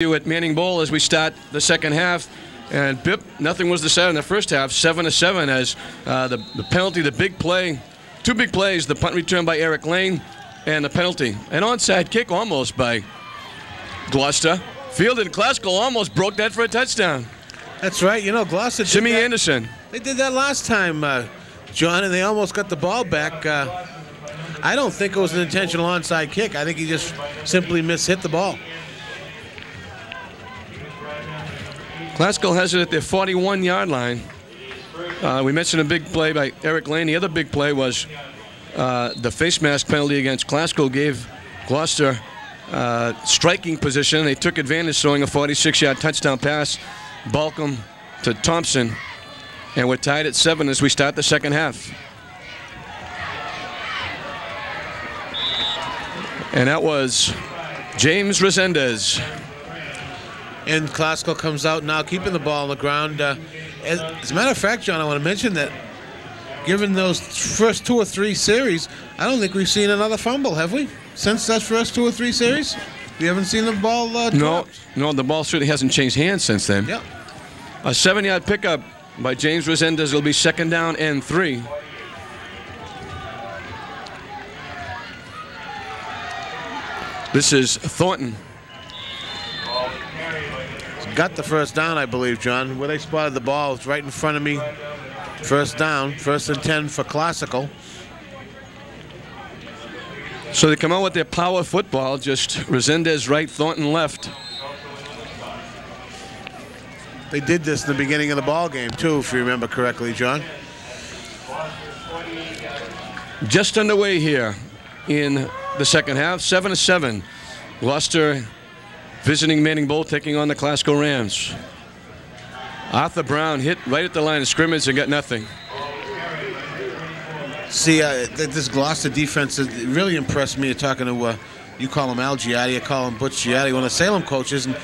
You at Manning Bowl as we start the second half, and Bip, nothing was decided in the first half. 7-7 as the penalty, the big play, two big plays, the punt return by Eric Lane, and the penalty, an onside kick almost by Gloucester. Fielded Classical almost broke that for a touchdown. That's right. You know, Gloucester. Jimmy Anderson. They did that last time, John, and they almost got the ball back. I don't think it was an intentional onside kick. I think he just simply hit the ball. Classical has it at their 41-yard line. We mentioned a big play by Eric Lane. The other big play was the face mask penalty against Classical gave Gloucester striking position. They took advantage, throwing a 46-yard touchdown pass, Balcom to Thompson, and we're tied at 7 as we start the second half. And that was James Resendez. And Classical comes out now, keeping the ball on the ground. As a matter of fact, John, I want to mention that given those first 2 or 3 series, I don't think we've seen another fumble, have we? Since that first 2 or 3 series? We haven't seen the ball dropped. No, the ball certainly hasn't changed hands since then. Yep. A 7-yard pickup by James Resendez. It'll be 2nd down and 3. This is Thornton. Got the first down, I believe, John. Where they spotted the ball, it's right in front of me. First down, 1st and 10 for Classical. So they come out with their power football, just Resendez right, Thornton left. They did this in the beginning of the ball game, too, if you remember correctly, John. Just underway here in the second half, 7-7. Gloucester visiting Manning Bowl, taking on the Classical Rams. Arthur Brown hit right at the line of scrimmage and got nothing. See, this Gloucester defense really impressed me. Talking to, you call him Al Giatti, I call him Butch Giatti, one of the Salem coaches, and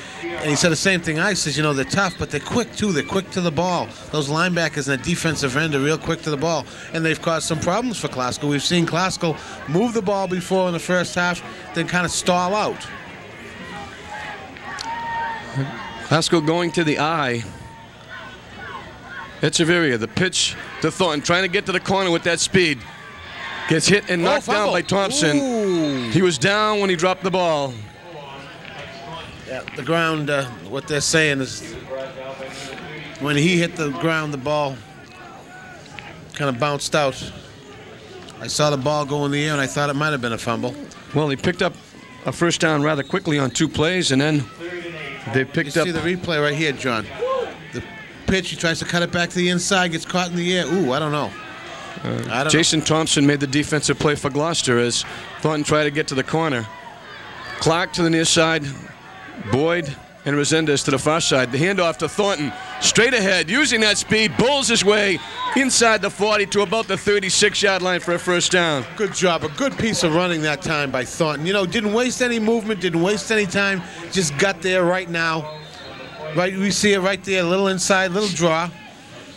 he said the same thing I says, you know, they're tough, but they're quick, too. They're quick to the ball. Those linebackers and the defensive end are real quick to the ball, and they've caused some problems for Classical. We've seen Classical move the ball before in the first half, then kind of stall out. Classical going to the eye. Echeverria, the pitch to Thornton, trying to get to the corner with that speed. Gets hit and knocked down by Thompson. Ooh. He was down when he dropped the ball. Yeah, the ground, what they're saying is when he hit the ground, the ball kind of bounced out. I saw the ball go in the air, and I thought it might have been a fumble. Well, he picked up a first down rather quickly on 2 plays, and then they picked up. You see the replay right here, John. The pitch, he tries to cut it back to the inside, gets caught in the air. Ooh, I don't know. Jason Thompson made the defensive play for Gloucester as Thornton tried to get to the corner. Clark to the near side. Boyd and Resendez to the far side. The handoff to Thornton. Straight ahead, using that speed, bulls his way inside the 40 to about the 36-yard line for a first down. Good job. A good piece of running that time by Thornton. You know, didn't waste any movement, didn't waste any time. Just got there right now. Right, we see it right there. A little inside, little draw.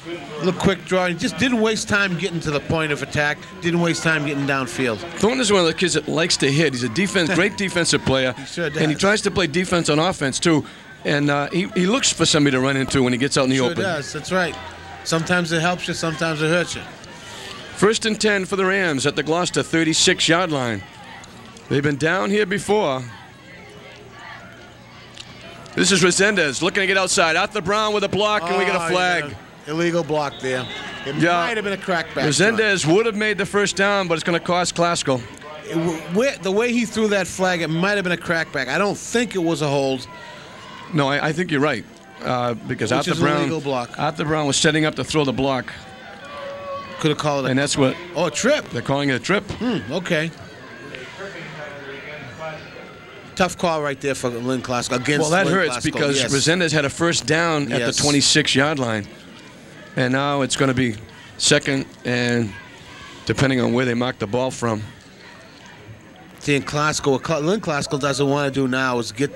A little quick draw. He just didn't waste time getting to the point of attack. Didn't waste time getting downfield. Thornton is one of the kids that likes to hit. He's a great defensive player. He sure does. And he tries to play defense on offense, too. And he looks for somebody to run into when he gets out in the open. Sure does. That's right. Sometimes it helps you, sometimes it hurts you. 1st and 10 for the Rams at the Gloucester 36-yard line. They've been down here before. This is Resendez looking to get outside. Arthur Brown with a block, and we get a flag. Yeah. Illegal block there. It might have been a crackback. Resendez would have made the first down, but it's going to cost Classical. The way he threw that flag, it might have been a crackback. I don't think it was a hold. No, I think you're right. Because Arthur Brown was setting up to throw the block. Could have called it. And that's what. Oh, a trip. They're calling it a trip. Okay. Tough call right there for Lynn Classical. Well, that hurts because Resendez had a first down at the 26-yard line. And now it's going to be 2nd and depending on where they mark the ball from. See, in Classical, what Lynn Classical doesn't want to do now is get.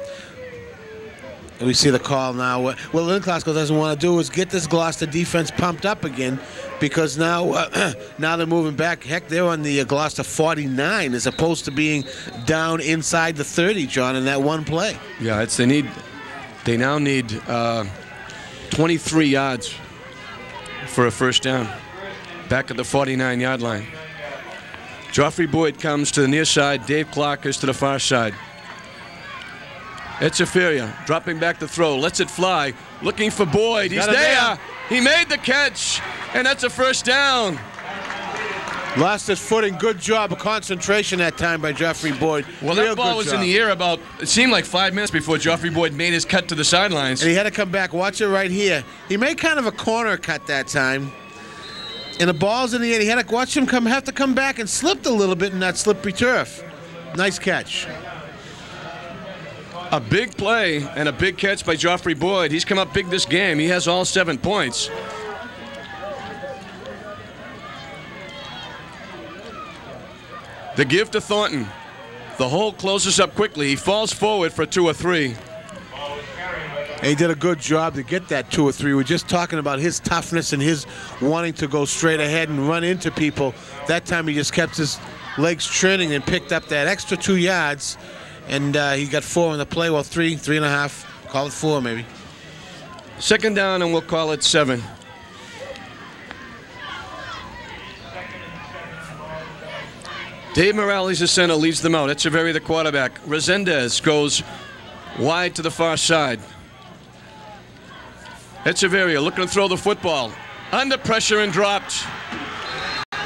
We see the call now. What Lynn Classical doesn't want to do is get this Gloucester defense pumped up again, because now now they're moving back. Heck, they're on the Gloucester 49 as opposed to being down inside the 30, John, in that one play. Yeah, they need They now need 23 yards for a first down. Back at the 49-yard line. Joffrey Boyd comes to the near side. Dave Clark is to the far side. Echeverria dropping back to throw. Lets it fly. Looking for Boyd. He's there. He made the catch. And that's a first down. Lost his footing. Good job of concentration that time by Joffrey Boyd. Well, that ball was in the air about, it seemed like 5 minutes before Joffrey Boyd made his cut to the sidelines. And he had to come back. Watch it right here. He made kind of a corner cut that time. And the ball's in the air. He had to watch him have to come back and slipped a little bit in that slippery turf. Nice catch. A big play and a big catch by Joffrey Boyd. He's come up big this game. He has all 7 points. The give to Thornton. The hole closes up quickly. He falls forward for 2 or 3. And he did a good job to get that 2 or 3. We're just talking about his toughness and his wanting to go straight ahead and run into people. That time he just kept his legs churning and picked up that extra 2 yards. And he got 4 on the play. Well, 3.5. Call it 4 maybe. Second down, and we'll call it 7. Dave Morales, the center, leads them out. Echeverria, the quarterback. Resendez goes wide to the far side. Echeverria looking to throw the football. Under pressure and dropped.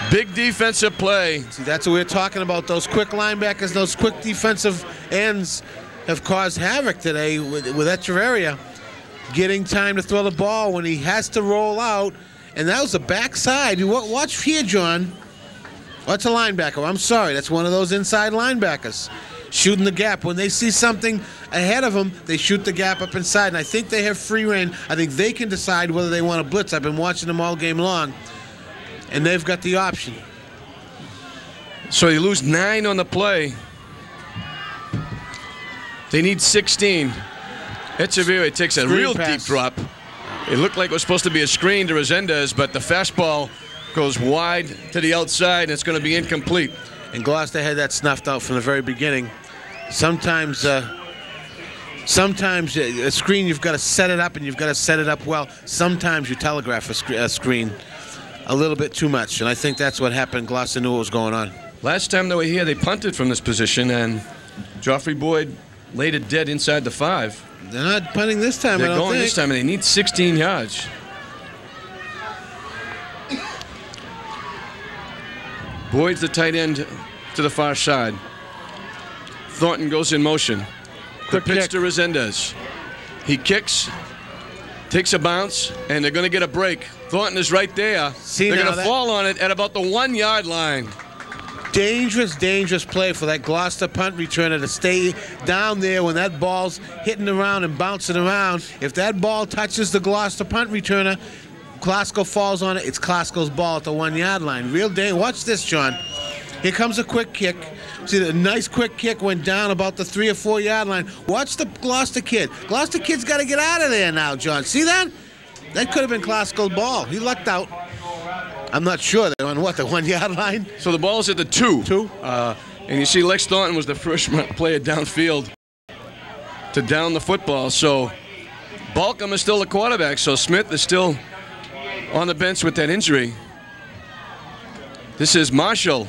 Big defensive play. See, that's what we're talking about. Those quick linebackers, those quick defensive ends have caused havoc today with Echeverria. Getting time to throw the ball when he has to roll out. And that was the backside. Watch here, John. That's a linebacker. I'm sorry. That's one of those inside linebackers. Shooting the gap. When they see something ahead of them, they shoot the gap up inside. And I think they have free reign. I think they can decide whether they want to blitz. I've been watching them all game long. And they've got the option. So you lose 9 on the play. They need 16. Echeverria takes a real deep drop. It looked like it was supposed to be a screen to Resendez, but the fastball goes wide to the outside, and it's going to be incomplete. And Gloucester had that snuffed out from the very beginning. Sometimes a screen, you've got to set it up, and you've got to set it up well. Sometimes you telegraph a screen a little bit too much, and I think that's what happened. Gloucester knew what was going on. Last time they were here, they punted from this position, and Joffrey Boyd laid it dead inside the 5. They're not punting this time, They're going this time, and they need 16 yards. Boyd's the tight end to the far side. Thornton goes in motion. The pitch to Resendez. He kicks, takes a bounce, and they're going to get a break. Thornton is right there. They're going to fall on it at about the 1-yard line. Dangerous play for that Gloucester punt returner to stay down there when that ball's hitting around and bouncing around. If that ball touches the Gloucester punt returner, Glasgow falls on it. It's Glasgow's ball at the 1-yard line. Real day. Watch this, John. Here comes a quick kick. See, the nice quick kick went down about the 3 or 4 yard line. Watch the Gloucester kid. Gloucester kid's got to get out of there now, John. See that? That could have been Glasgow's ball. He lucked out. I'm not sure. They're on what, the 1-yard line? So the ball's at the 2. And you see Lex Thornton was the first player downfield to down the football. So Balcom is still the quarterback. So Smith is still on the bench with that injury. This is Marshall,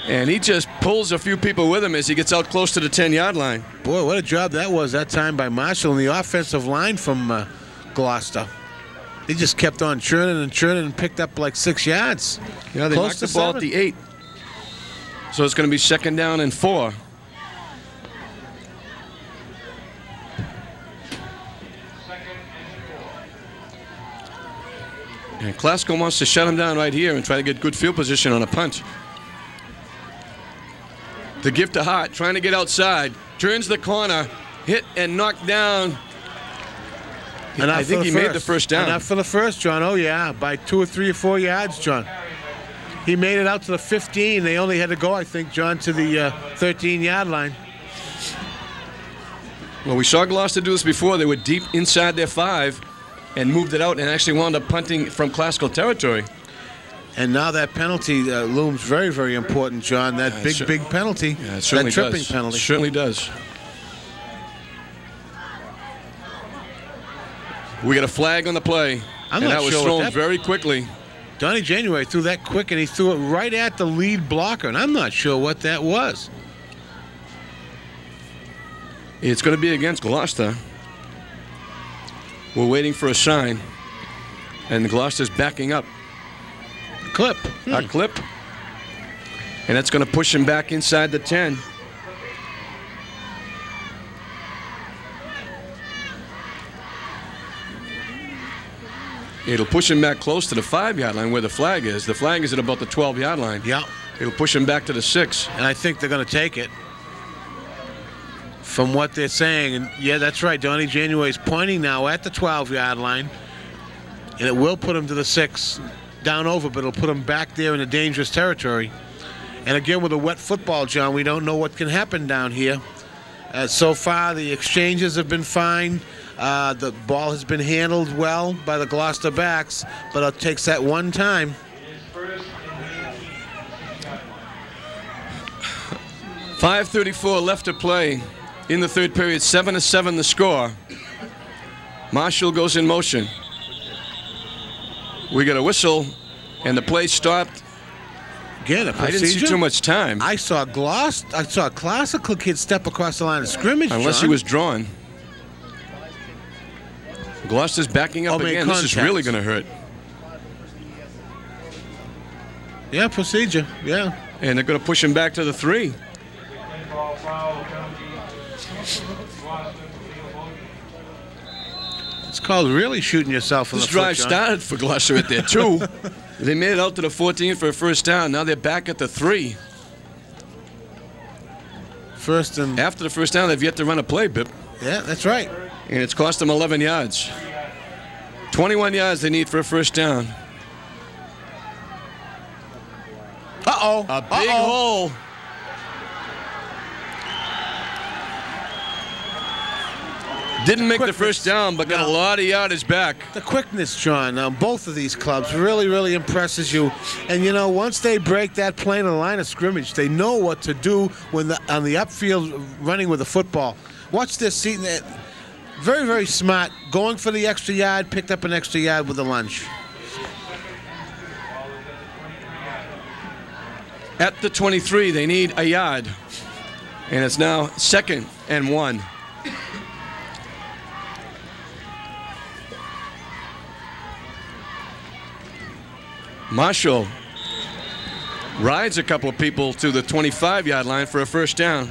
and he just pulls a few people with him as he gets out close to the 10-yard line. Boy, what a job that was that time by Marshall and the offensive line from Gloucester. He just kept on churning and picked up like 6 yards. Yeah, they knocked the ball at the 8. So it's going to be 2nd down and 4. And Glasgow wants to shut him down right here and try to get good field position on a punt. The give to Hart, trying to get outside. Turns the corner, hit and knocked down. And I think he made the first down. Enough for the first, John. Oh, yeah, by 2 or 3 or 4 yards, John. He made it out to the 15. They only had to go, I think, John, to the 13-yard line. Well, we saw Gloucester do this before. They were deep inside their 5 and moved it out and actually wound up punting from Glasgow territory. And now that penalty looms very, very important, John. That big penalty. Yeah, it certainly that tripping does. penalty. It certainly does. We got a flag on the play. I'm and not that was sure what thrown that- very quickly. Donnie January threw that quick, and he threw it right at the lead blocker, and I'm not sure what that was. It's going to be against Gloucester. We're waiting for a sign. And Gloucester's backing up. Clip. A clip. And that's going to push him back inside the 10. It'll push him back close to the 5-yard line where the flag is. The flag is at about the 12-yard line. Yeah. It'll push him back to the 6. And I think they're going to take it from what they're saying. And yeah, that's right. Donnie January's pointing now at the 12-yard line. And it will put him to the 6 down over, but it'll put him back there in a dangerous territory. And again, with a wet football, John, we don't know what can happen down here. So far, the exchanges have been fine. The ball has been handled well by the Gloucester backs, but it takes that one time. .5:34 left to play in the third period. 7-7 the score. Marshall goes in motion. We got a whistle, and the play stopped. Again, a procedure. I didn't see too much time. I saw a classical kid step across the line of scrimmage, unless John. he was drawn. Gloucester's backing up again. This is really going to hurt. Yeah, procedure. Yeah. And they're going to push him back to the 3. It's called really shooting yourself in the foot. foot, This drive started for Gloucester at their 2. They made it out to the 14 for a first down. Now they're back at the 3. First and after the first down, they've yet to run a play, Bip. Yeah, that's right. And it's cost them 11 yards. 21 yards they need for a first down. Uh-oh. A big hole. Didn't make the first down, but got a lot of yardage back. The quickness, John, on both of these clubs really, really impresses you. And, you know, once they break that plane of the line of scrimmage, they know what to do when on the upfield running with the football. Watch this. See, very, very smart. Going for the extra yard, picked up an extra yard with a lunge. At the 23, they need a yard. And it's now 2nd and 1. Marshall rides a couple of people to the 25-yard line for a first down.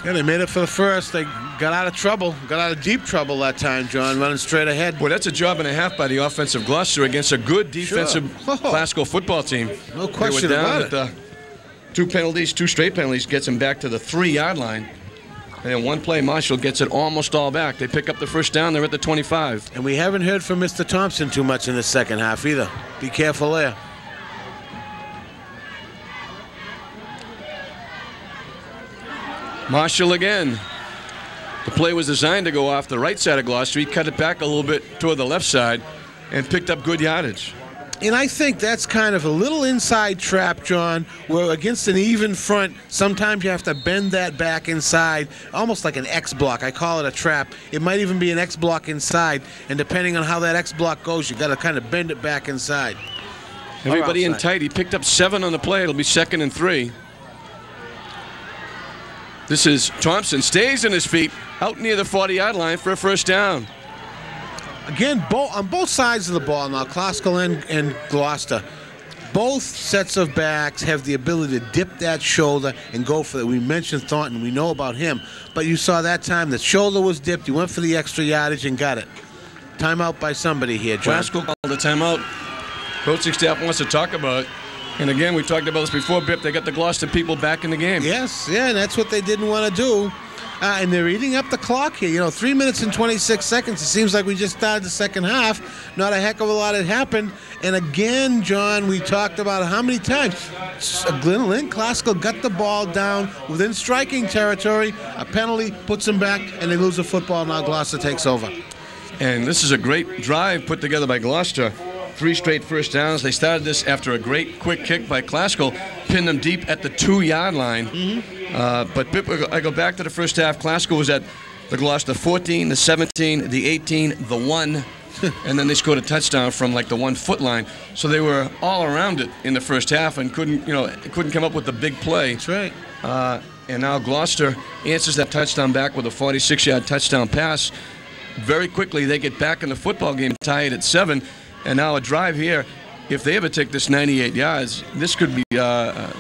Yeah, they made it for the first. They got out of trouble, got out of deep trouble that time, John, running straight ahead. Well, that's a job and a half by the offensive Gloucester against a good defensive Glasgow football team. No question about it. The 2 penalties, 2 straight penalties, gets them back to the 3-yard line. And in one play, Marshall gets it almost all back. They pick up the first down. They're at the 25. And we haven't heard from Mr. Thompson too much in the second half either. Be careful there. Marshall again. The play was designed to go off the right side of Gloucester. He cut it back a little bit toward the left side and picked up good yardage. And I think that's kind of a little inside trap, John, where against an even front, sometimes you have to bend that back inside, almost like an X block. I call it a trap. It might even be an X block inside, and depending on how that X block goes, you got to kind of bend it back inside. Everybody in tight. He picked up 7 on the play. It'll be 2nd and 3. This is Thompson. Stays on his feet out near the 40-yard line for a first down. Again, on both sides of the ball now, Classical and Gloucester, both sets of backs have the ability to dip that shoulder and go for it. We mentioned Thornton. We know about him. But you saw that time the shoulder was dipped. He went for the extra yardage and got it. Timeout by somebody here, John. Classical called the timeout. Coaching staff wants to talk about it. And again, we talked about this before, Bip. They got the Gloucester people back in the game. Yes, yeah, and that's what they didn't want to do. And they're eating up the clock here. You know, 3 minutes and 26 seconds. It seems like we just started the second half. Not a heck of a lot had happened. And again, John, we talked about how many times Lynn Classical got the ball down within striking territory. A penalty puts them back, and they lose the football. Now Gloucester takes over. And this is a great drive put together by Gloucester. 3 straight first downs. They started this after a great quick kick by Classical, pinned them deep at the 2-yard line. But Bip, I go back to the first half. Classical was at The Gloucester 14, the 17, the 18, the 1, and then they scored a touchdown from like the 1 foot line. So they were all around it in the first half and couldn't come up with the big play. That's right. And now Gloucester answers that touchdown back with a 46-yard touchdown pass. Very quickly, they get back in the football game, tie it at 7, and now a drive here. If they ever take this 98 yards, this could be a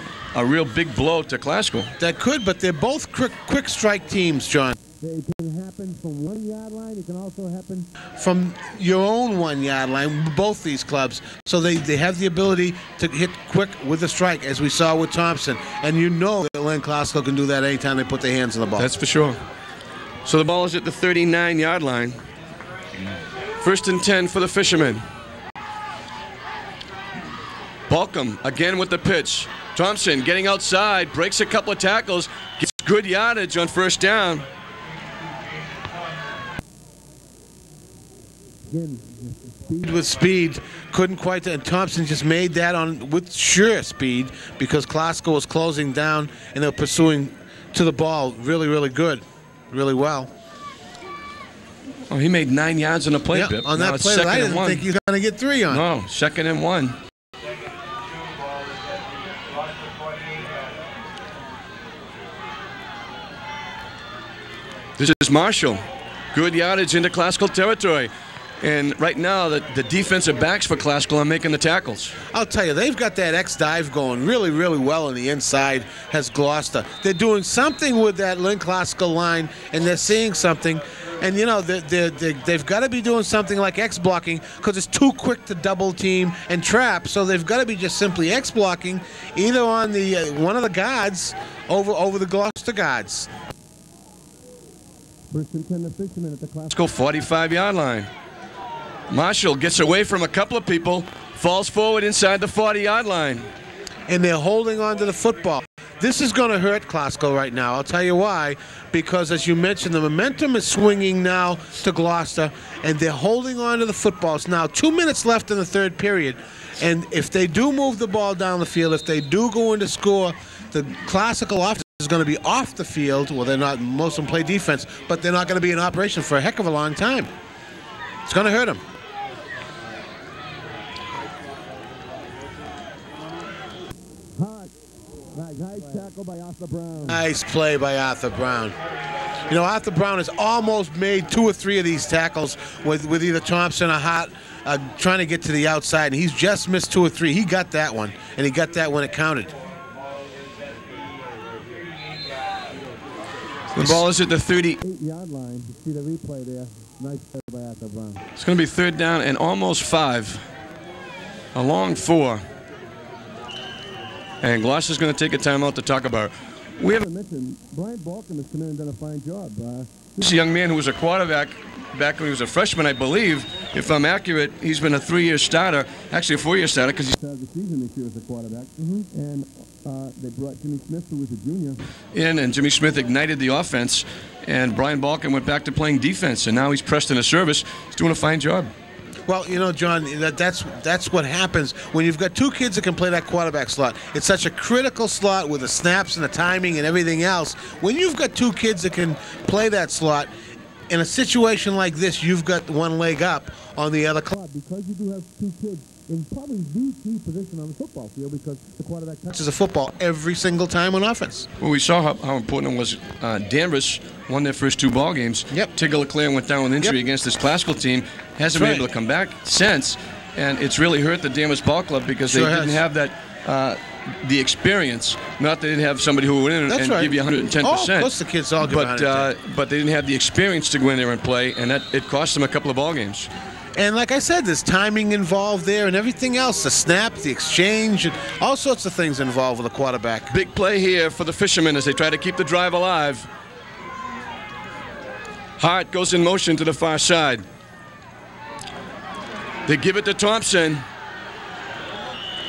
real big blow to Glasgow. That could, but they're both quick strike teams, John. It can happen from 1 yard line. It can also happen from your own 1 yard line, both these clubs. So they have the ability to hit quick with a strike, as we saw with Thompson. And you know that Lynn Glasgow can do that anytime they put their hands on the ball. That's for sure. So the ball is at the 39-yard line. 1st and 10 for the Fishermen. Balcom again with the pitch. Thompson getting outside, breaks a couple of tackles, gets good yardage on 1st down. With speed, couldn't quite, and Thompson just made that on with sure speed because Glasgow was closing down and they were pursuing to the ball really, really good, really well. Oh, he made 9 yards on the play, Pip. On that play, I didn't think he was going to get 3 on. No, 2nd and 1. This is Marshall. Good yardage into Glasgow territory. And right now, the defensive backs for Glasgow are making the tackles. I'll tell you, they've got that X-dive going really, really well on the inside, has Gloucester. They're doing something with that Lynn Glasgow line, and they're seeing something. And, you know, they've got to be doing something like X-blocking because it's too quick to double team and trap. So they've got to be just simply X-blocking either on the one of the guards over the Gloucester guards. 1st and 10 the Fishermen at the Glasgow 45-yard line. Marshall gets away from a couple of people, falls forward inside the 40-yard line. And they're holding on to the football. This is going to hurt Glasgow right now. I'll tell you why. Because, as you mentioned, the momentum is swinging now to Gloucester, and they're holding on to the football. It's now 2 minutes left in the 3rd period. And if they do move the ball down the field, if they do go in to score, the classical offense is going to be off the field. Well, they're not. Most of them play defense, but they're not going to be in operation for a heck of a long time. It's going to hurt them. Nice tackle by Arthur Brown. Nice play by Arthur Brown. You know, Arthur Brown has almost made 2 or 3 of these tackles with either Thompson or Hart trying to get to the outside, and he's just missed 2 or 3. He got that one, and he got that when it counted. The ball is at the 38-yard line. You see the replay there. Nice play by Arthur Brown. It's going to be 3rd down and almost 5. A long 4. And Gloucester's going to take a timeout to talk about it. We haven't mentioned Brian Balcom has come in and done a fine job. This is a young man who was a quarterback back when he was a freshman, I believe. If I'm accurate, he's been a 3-year starter, actually a 4-year starter, because he started the season this year as a quarterback. And they brought Jimmy Smith, who was a junior, in, and Jimmy Smith ignited the offense. And Brian Balcom went back to playing defense, and now he's pressed into service. He's doing a fine job. Well, you know, John, that's what happens when you've got 2 kids that can play that quarterback slot. It's such a critical slot with the snaps and the timing and everything else. When you've got 2 kids that can play that slot, in a situation like this, you've got one leg up on the other club. Because you do have 2 kids in probably the key position on the football field, because the quarterback touches a football every single time on offense. Well, we saw how important it was. Danvers won their first 2 ball games. Yep. Tigger LeClaire went down with injury against this Glasgow team. Hasn't been able to come back since, and it's really hurt the Danvers Ball Club because they didn't have that the experience. Not that they didn't have somebody who would win and give you 110%. Oh, of course the kids all give 110%. But they didn't have the experience to go in there and play, and it cost them a couple of ball games. And like I said, there's timing involved there and everything else, the snap, the exchange, and all sorts of things involved with a quarterback. Big play here for the Fishermen as they try to keep the drive alive. Hart goes in motion to the far side. They give it to Thompson.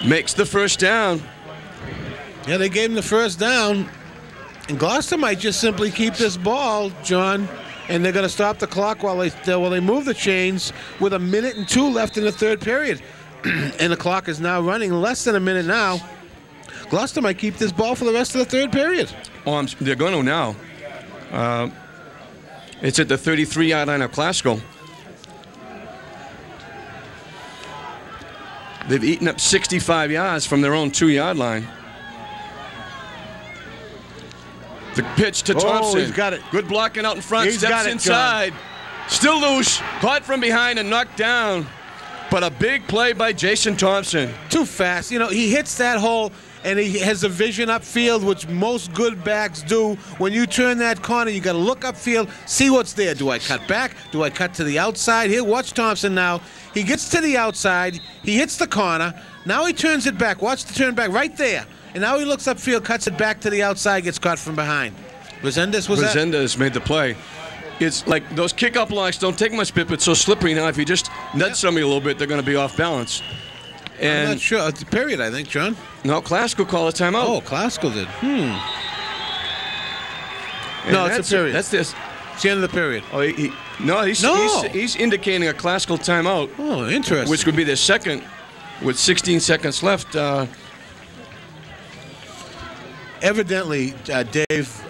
Makes the 1st down. Yeah, they gave him the 1st down. And Gloucester might just simply keep this ball, John. And they're going to stop the clock while they move the chains with 1 minute and 2 left in the 3rd period. And the clock is now running less than a minute now. Gloucester might keep this ball for the rest of the 3rd period. Oh, they're going to now. It's at the 33-yard line of Glasgow. They've eaten up 65 yards from their own 2-yard line. The pitch to Thompson. He's got it. Good blocking out in front. He's Steps got it, inside. Still loose. Caught from behind and knocked down. But a big play by Jason Thompson. Too fast. You know, he hits that hole, and he has a vision upfield, which most good backs do. When you turn that corner, you got to look upfield, see what's there. Do I cut back? Do I cut to the outside? Here, watch Thompson now. He gets to the outside. He hits the corner. Now he turns it back. Watch the turn back right there. And now he looks upfield, cuts it back to the outside, gets caught from behind. Resendez made the play. It's like those kick-up blocks don't take much bit, but it's so slippery now. If you just nudge somebody a little bit, they're going to be off balance. And I'm not sure. It's a period, I think, John. No, Glasgow called a timeout. Oh, Glasgow did. No, it's a period. That's this. It's the end of the period. Oh, he's indicating a Glasgow timeout. Oh, interesting. Which would be their second with 16 seconds left. Evidently, Dave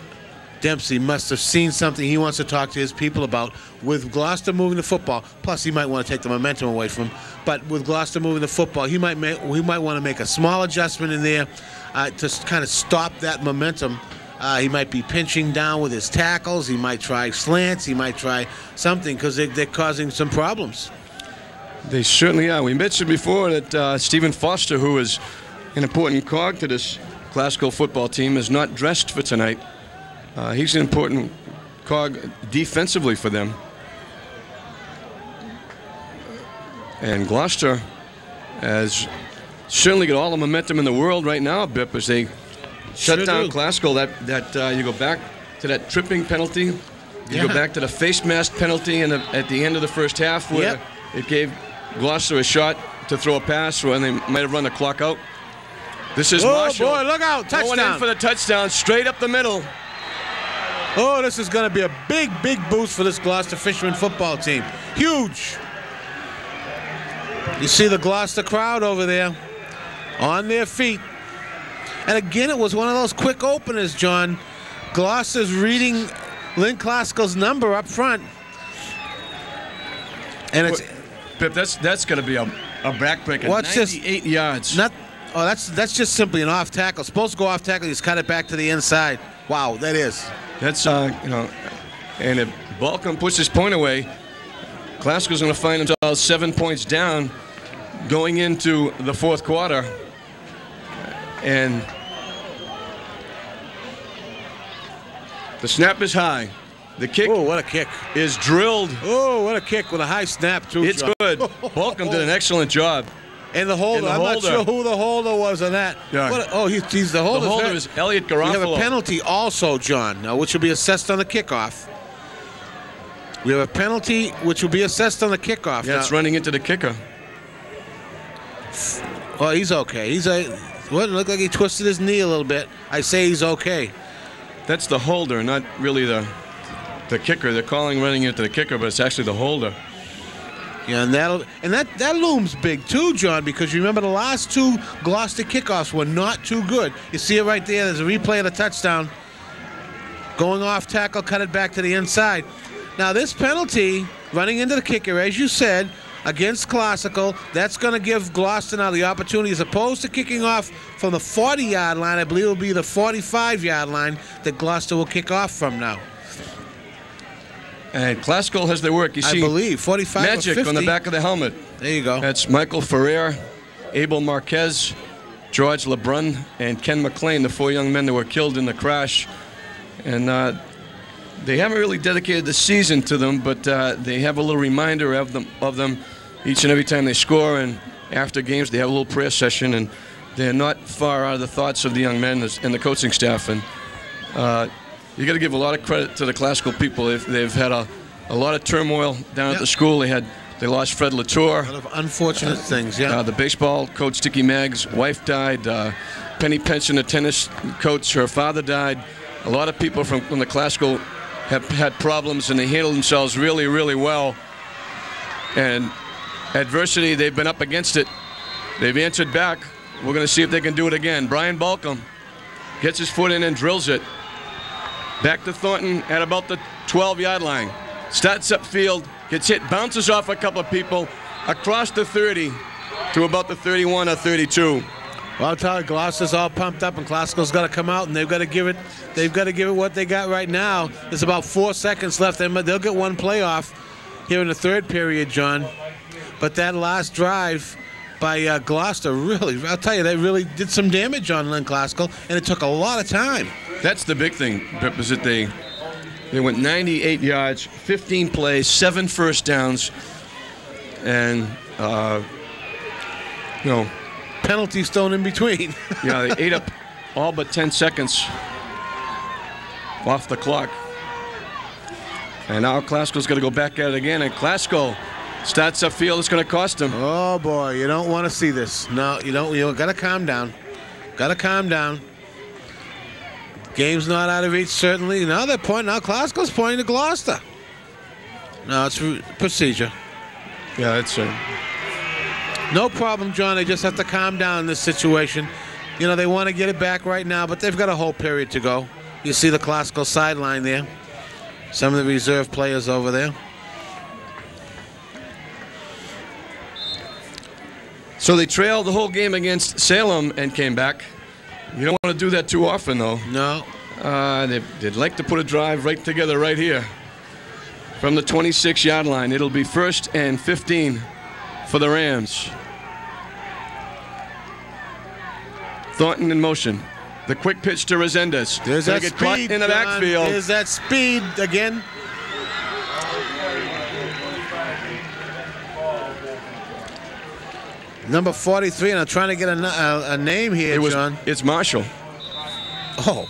Dempsey must have seen something he wants to talk to his people about. With Gloucester moving the football, plus he might want to take the momentum away from him, but with Gloucester moving the football, he might want to make a small adjustment in there to kind of stop that momentum. He might be pinching down with his tackles. He might try slants. He might try something because they're causing some problems. They certainly are. We mentioned before that Stephen Foster, who is an important cog to this Glasgow football team, is not dressed for tonight. He's an important cog defensively for them. And Gloucester has certainly got all the momentum in the world right now, Bip, as they shut down Glasgow. That you go back to that tripping penalty. You go back to the face mask penalty at the end of the first half where it gave Gloucester a shot to throw a pass when they might have run the clock out. This is Marshall. Oh, boy, look out. Touchdown. Going in for the touchdown, straight up the middle. Oh, this is going to be a big, big boost for this Gloucester Fishermen football team. Huge. You see the Gloucester crowd over there on their feet. And again, it was one of those quick openers, John. Gloucester's reading Lynn Glasgow's number up front. And it's... Pip, that's going to be a backbreaker. Watch 98 yards. That's just simply an off tackle. Supposed to go off tackle. He's cut it back to the inside. Wow, that is. That's and if Balcom puts his point away, Glasgow's going to find themselves 7 points down going into the fourth quarter. And the snap is high. The kick. Oh, what a kick. Is drilled. Oh, what a kick with a high snap, too. It's John. good. Balcom did an excellent job. And the holder. I'm not sure who the holder was on that. Yeah. He's the holder. The holder is Elliot Garofalo. We have a penalty also, John, which will be assessed on the kickoff. We have a penalty which will be assessed on the kickoff. Yeah, it's running into the kicker. Oh, he's okay. What? It looked like he twisted his knee a little bit. I say he's okay. That's the holder, not really the kicker. They're calling running into the kicker, but it's actually the holder. Yeah, and that looms big too, John, because you remember the last two Gloucester kickoffs were not too good. You see it right there. There's a replay of the touchdown. Going off tackle, cut it back to the inside. Now this penalty, running into the kicker, as you said, against Classical, that's going to give Gloucester now the opportunity, as opposed to kicking off from the 40-yard line, I believe it will be the 45-yard line that Gloucester will kick off from now. And Glasgow has their work. You see, I believe 45 magic or 50 on the back of the helmet. There you go. That's Michael Ferrer, Abel Marquez, George LeBrun, and Ken McLean, the 4 young men that were killed in the crash. And they haven't really dedicated the season to them, but they have a little reminder of them each and every time they score. And after games, they have a little prayer session. And they're not far out of the thoughts of the young men and the coaching staff. And you got to give a lot of credit to the Glasgow people. They've had a lot of turmoil down at the school. They lost Fred Latour. A lot of unfortunate things, yeah. The baseball coach, Dickie Magg's wife died. Penny Pension, the tennis coach, her father died. A lot of people from the Glasgow have had problems, and they handled themselves really, really well. And adversity, they've been up against it. They've answered back. We're going to see if they can do it again. Brian Balcom gets his foot in and drills it. Back to Thornton at about the 12-yard line. Starts upfield, gets hit, bounces off a couple of people, across the 30 to about the 31 or 32. Well, I'll tell you, Gloucester's all pumped up, and Glasgow's got to come out, and they've got to give it what they got right now. There's about 4 seconds left, and they'll get one play off here in the third period, John. But that last drive by Gloucester, really, I'll tell you, they really did some damage on Lynn Glasgow, and it took a lot of time. That's the big thing, Pip, is that they went 98 yards, 15 plays, 7 first downs, and, penalties thrown in between. Yeah, they ate up all but 10 seconds off the clock. And now Glasgow's got to go back at it again, and Glasgow starts upfield. It's going to cost him. Oh, boy, you don't want to see this. No, you don't. You got to calm down. Got to calm down. Game's not out of reach, certainly. Now they're pointing. Now Glasgow's pointing to Gloucester. No, it's procedure. Yeah, that's no problem, John. They just have to calm down in this situation. You know, they want to get it back right now, but they've got a whole period to go. You see the Glasgow sideline there. Some of the reserve players over there. So they trailed the whole game against Salem and came back. You don't want to do that too often, though. No. They'd like to put a drive right together right here from the 26-yard line. It'll be 1st and 15 for the Rams. Thornton in motion. The quick pitch to Resendez. There's that get speed, caught in the John. backfield. There's that speed again. Number 43, and I'm trying to get a name here, John. It's Marshall. Oh.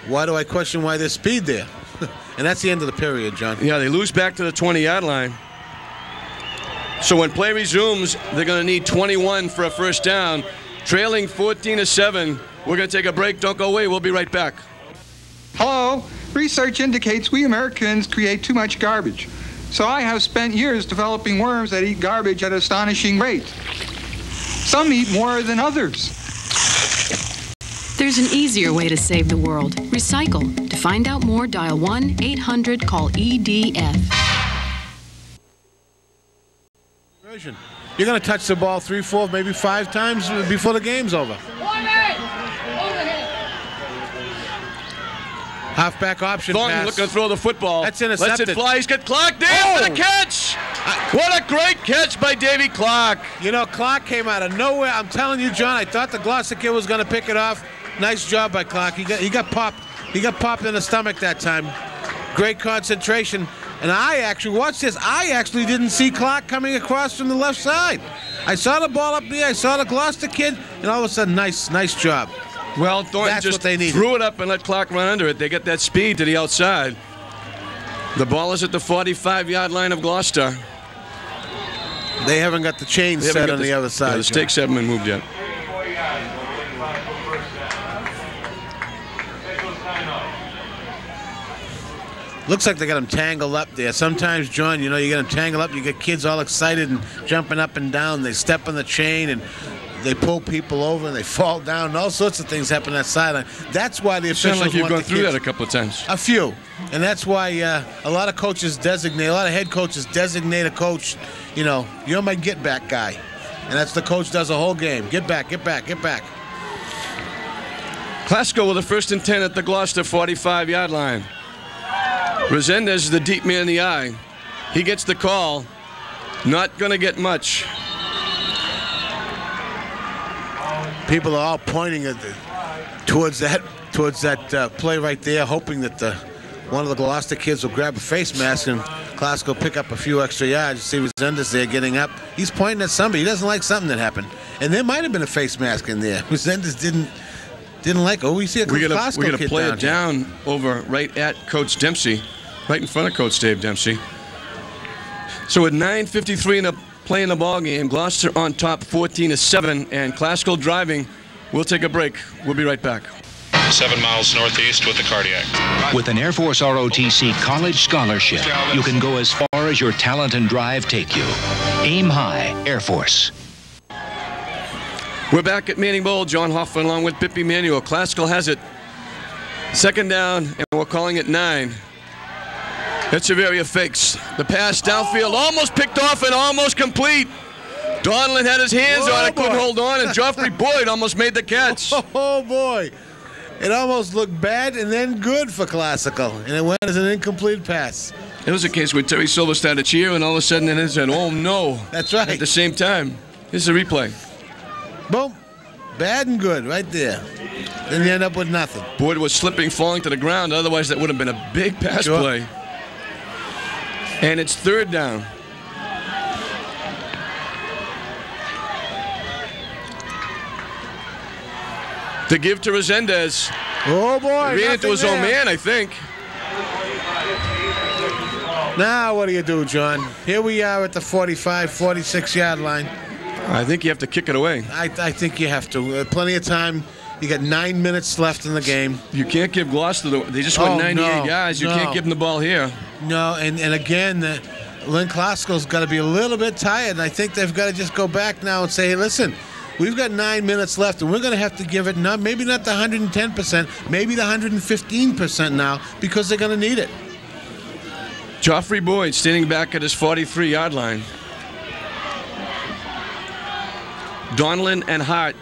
Why do I question why there's speed there? And that's the end of the period, John. Yeah, they lose back to the 20-yard line. So when play resumes, they're going to need 21 for a first down. Trailing 14-7. We're going to take a break. Don't go away. We'll be right back. Hello. Research indicates we Americans create too much garbage. So I have spent years developing worms that eat garbage at an astonishing rate. Some eat more than others. There's an easier way to save the world. Recycle. To find out more, dial 1-800-CALL-EDF. You're going to touch the ball 3, 4, maybe 5 times before the game's over. Halfback option Thornton pass. looking to throw the football. That's intercepted. Lets it fly. He's got Clark there for the catch. What a great catch by Davy Clark. You know, Clark came out of nowhere. I'm telling you, John, I thought the Gloucester kid was going to pick it off. Nice job by Clark. He got popped. He got popped in the stomach that time. Great concentration. And I actually, watch this, I actually didn't see Clark coming across from the left side. I saw the ball up there. I saw the Gloucester kid, and all of a sudden, nice job. Well, Thornton just threw it up and let Clark run under it. They get that speed to the outside. The ball is at the 45-yard line of Gloucester. They haven't got the chain set on the other side. Yeah, the stakes haven't been moved yet. Looks like they got them tangled up there. Sometimes, John, you know, you get them tangled up, you get kids all excited and jumping up and down. They step on the chain and they pull people over and they fall down. And all sorts of things happen on that sideline. That's why the officials Sounds like you've want gone the through kids. that a couple of times. A few. And that's why a lot of coaches designate, a lot of head coaches designate a coach, you know, you're my get-back guy. And that's the coach does the whole game. Get back, get back, get back. Glasgow with a 1st and 10 at the Gloucester 45-yard line. Resendez is the deep man in the eye. He gets the call. Not going to get much. People are all pointing at towards that play right there, hoping that one of the Gloucester kids will grab a face mask and Glasgow pick up a few extra yards. You see Resendez there getting up. He's pointing at somebody. He doesn't like something that happened. And there might have been a face mask in there. Resendez didn't like. Oh, we see a Glasgow We're gonna kid play down it down over right at Coach Dempsey, right in front of Coach Dave Dempsey. So at 9:53 in the play in the ball game, Gloucester on top 14-7, and Glasgow driving. We'll take a break. We'll be right back. 7 miles northeast with the cardiac. With an Air Force ROTC college scholarship, you can go as far as your talent and drive take you. Aim high, Air Force. We're back at Manning Bowl. John Hoffman along with Bippy Manuel. Glasgow has it Second down, and we're calling it 9. Echeverria fakes the pass downfield, almost picked off and almost complete. Donlin had his hands on it, couldn't hold on, and Joffrey Boyd almost made the catch. Oh, boy. It almost looked bad and then good for Classical, and it went as an incomplete pass. It was a case where Terry Silver started to cheer, and all of a sudden it said, oh, no. That's right. At the same time. Here's a replay. Boom. Bad and good right there. Then you end up with nothing. Boyd was slipping, falling to the ground. Otherwise, that would have been a big pass play. And it's third down. To give to Resendez. Oh, boy. Ran into his own man, I think. Now what do you do, John? Here we are at the 45, 46-yard line. I think you have to kick it away. I think you have to. Plenty of time. You got 9 minutes left in the game. You can't give Gloucester they just went 98 yards. You can't give them the ball here. No, and again, Lynn Classical's got to be a little bit tired, and I think they've got to just go back now and say, hey, listen, we've got 9 minutes left, and we're going to have to give it maybe not the 110%, maybe the 115% now, because they're going to need it. Joffrey Boyd standing back at his 43-yard line. Donlin and Hart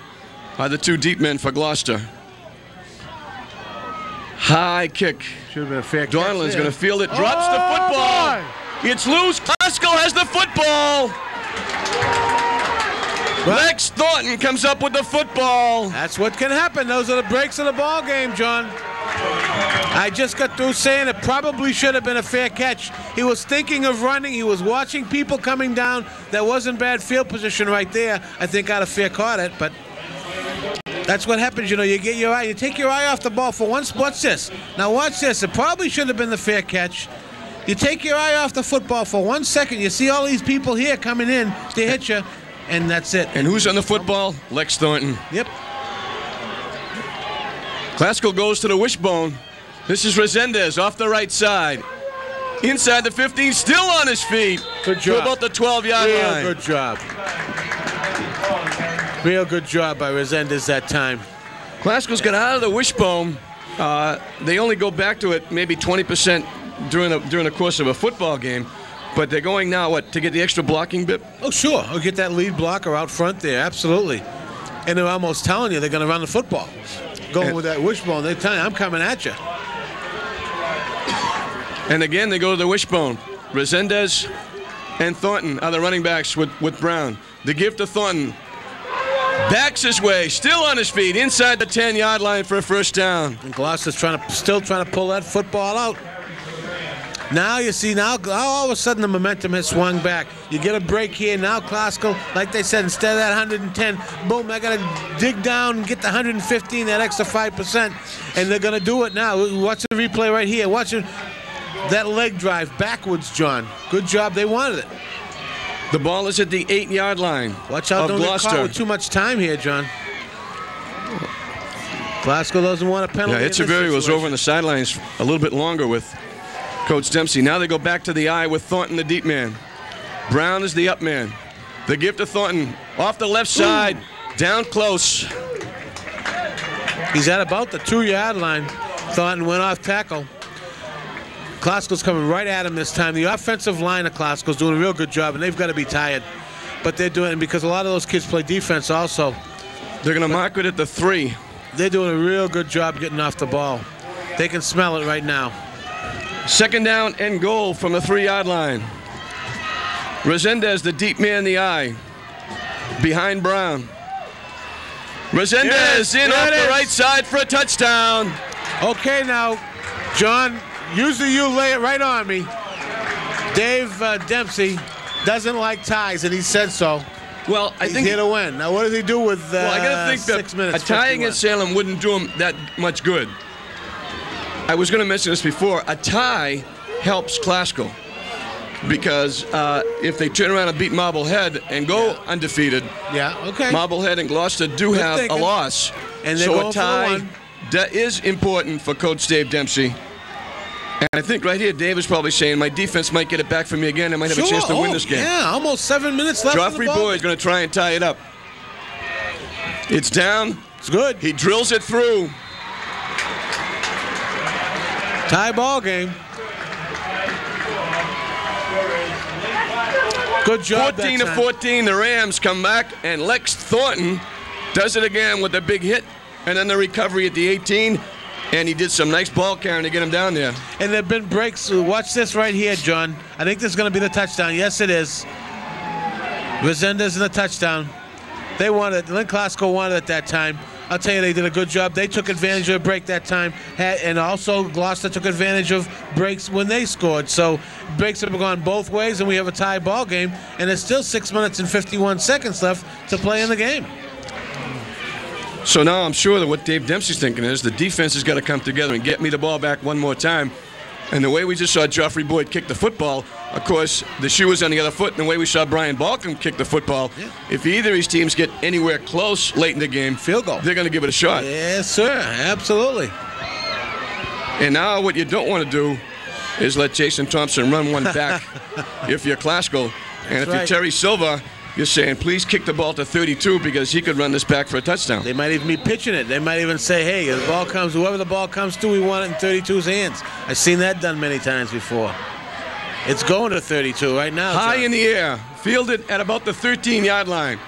are the two deep men for Gloucester. High kick. Should have been a fair catch. Donlin's going to field it. Drops the football. Boy. It's loose. Classical has the football. Lex Thornton comes up with the football. That's what can happen. Those are the breaks of the ball game, John. I just got through saying it probably should have been a fair catch. He was thinking of running. He was watching people coming down. That wasn't bad field position right there. I think I'd have fair caught it, but that's what happens. You know, you get your eye. You take your eye off the ball for once. Watch this. Now watch this. It probably should have been the fair catch. You take your eye off the football for 1 second. You see all these people here coming in to hit you, and that's it. And who's on the football? Lex Thornton. Yep. Classical goes to the wishbone. This is Resendez off the right side. Inside the 15, still on his feet. Good job. To about the 12-yard line. Real good job. Real good job by Resendez that time. Classical's got out of the wishbone. They only go back to it maybe 20% during the course of a football game. But they're going now, what, to get the extra blocking bit? Oh, sure. Or get that lead blocker out front there. Absolutely. And they're almost telling you they're going to run the football. Going with that wishbone, they're telling you, I'm coming at you. And again, they go to the wishbone. Resendez and Thornton are the running backs with Brown. The give to Thornton. Backs his way, still on his feet, inside the 10-yard line for a first down. And Gloucester's still trying to pull that football out. Now you see, now all of a sudden the momentum has swung back. You get a break here. Now Classical, like they said, instead of that 110, boom, they're going to dig down and get the 115, that extra 5%. And they're going to do it now. Watch the replay right here. Watch it. That leg drive backwards, John. Good job. They wanted it. The ball is at the 8-yard line. Watch out, don't get caught with too much time here, John. Glasgow doesn't want a penalty. Yeah, Echeverria was over on the sidelines a little bit longer with Coach Dempsey. Now they go back to the eye with Thornton, the deep man. Brown is the up man. The give to Thornton off the left side, down close. He's at about the 2-yard line. Thornton went off tackle. Classical's coming right at him this time. The offensive line of Classical's doing a real good job, and they've got to be tired. But they're doing it because a lot of those kids play defense also. They're going to mark it at the 3. They're doing a real good job getting off the ball. They can smell it right now. Second down and goal from the 3-yard line. Resendez, the deep man in the eye, behind Brown. Resendez in off the right side for a touchdown. Okay, now, John, usually you lay it right on me. Dave Dempsey doesn't like ties, and he said so. Well, I think he's here to win. Now, what does he do with I gotta think 6 minutes? A tie against Salem wouldn't do him that much good. I was going to mention this before. A tie helps Classical because if they turn around and beat Marblehead and go undefeated, Marblehead and Gloucester do have a loss. And so a tie is important for Coach Dave Dempsey. And I think right here, Dave is probably saying, my defense might get it back for me again. I might have a chance to win this game. Yeah, almost 7 minutes left. Joffrey Boyd's going to try and tie it up. It's down. It's good. He drills it through. Tie ball game. Good job. 14 to 14, the Rams come back, and Lex Thornton does it again with a big hit, and then the recovery at the 18, and he did some nice ball carrying to get him down there. And there have been breaks. Watch this right here, John. I think this is going to be the touchdown. Yes, it is. Resendes in the touchdown. They wanted, Lynn Glasgow wanted at that time. I'll tell you, they did a good job. They took advantage of a break that time, and also Gloucester took advantage of breaks when they scored. So breaks have gone both ways, and we have a tie ball game, and there's still 6 minutes and 51 seconds left to play in the game. So now I'm sure that what Dave Dempsey's thinking is the defense has got to come together and get me the ball back one more time. And the way we just saw Joffrey Boyd kick the football, of course, the shoe was on the other foot, and the way we saw Brian Balcom kick the football, if either of these teams get anywhere close late in the game, field goal, they're going to give it a shot. Yes, sir. Absolutely. And now what you don't want to do is let Jason Thompson run one back if you're Glasgow. And if you're Terry Silva, you're saying, please kick the ball to 32 because he could run this back for a touchdown. They might even be pitching it. They might even say, hey, the ball comes, whoever the ball comes to, we want it in 32's hands. I've seen that done many times before. It's going to 32 right now. High in the air, fielded at about the 13-yard line.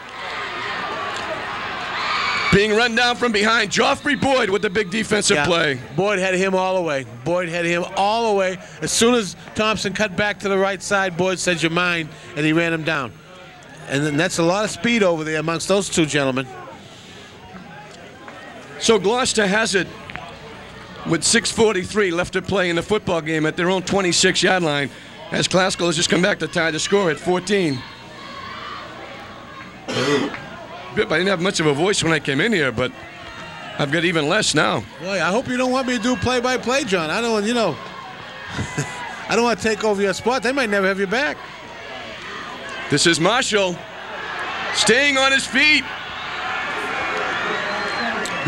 Being run down from behind, Joffrey Boyd with the big defensive play. Boyd had him all the way. Boyd had him all the way. As soon as Thompson cut back to the right side, Boyd said, you're mine, and he ran him down. And then that's a lot of speed over there amongst those two gentlemen. So Gloucester has it with 6:43 left to play in the football game at their own 26-yard line, as Glasgow has just come back to tie the score at 14. I didn't have much of a voice when I came in here, but I've got even less now. Boy, I hope you don't want me to do play-by-play, John. I don't, I don't want to take over your spot. They might never have you back. This is Marshall staying on his feet.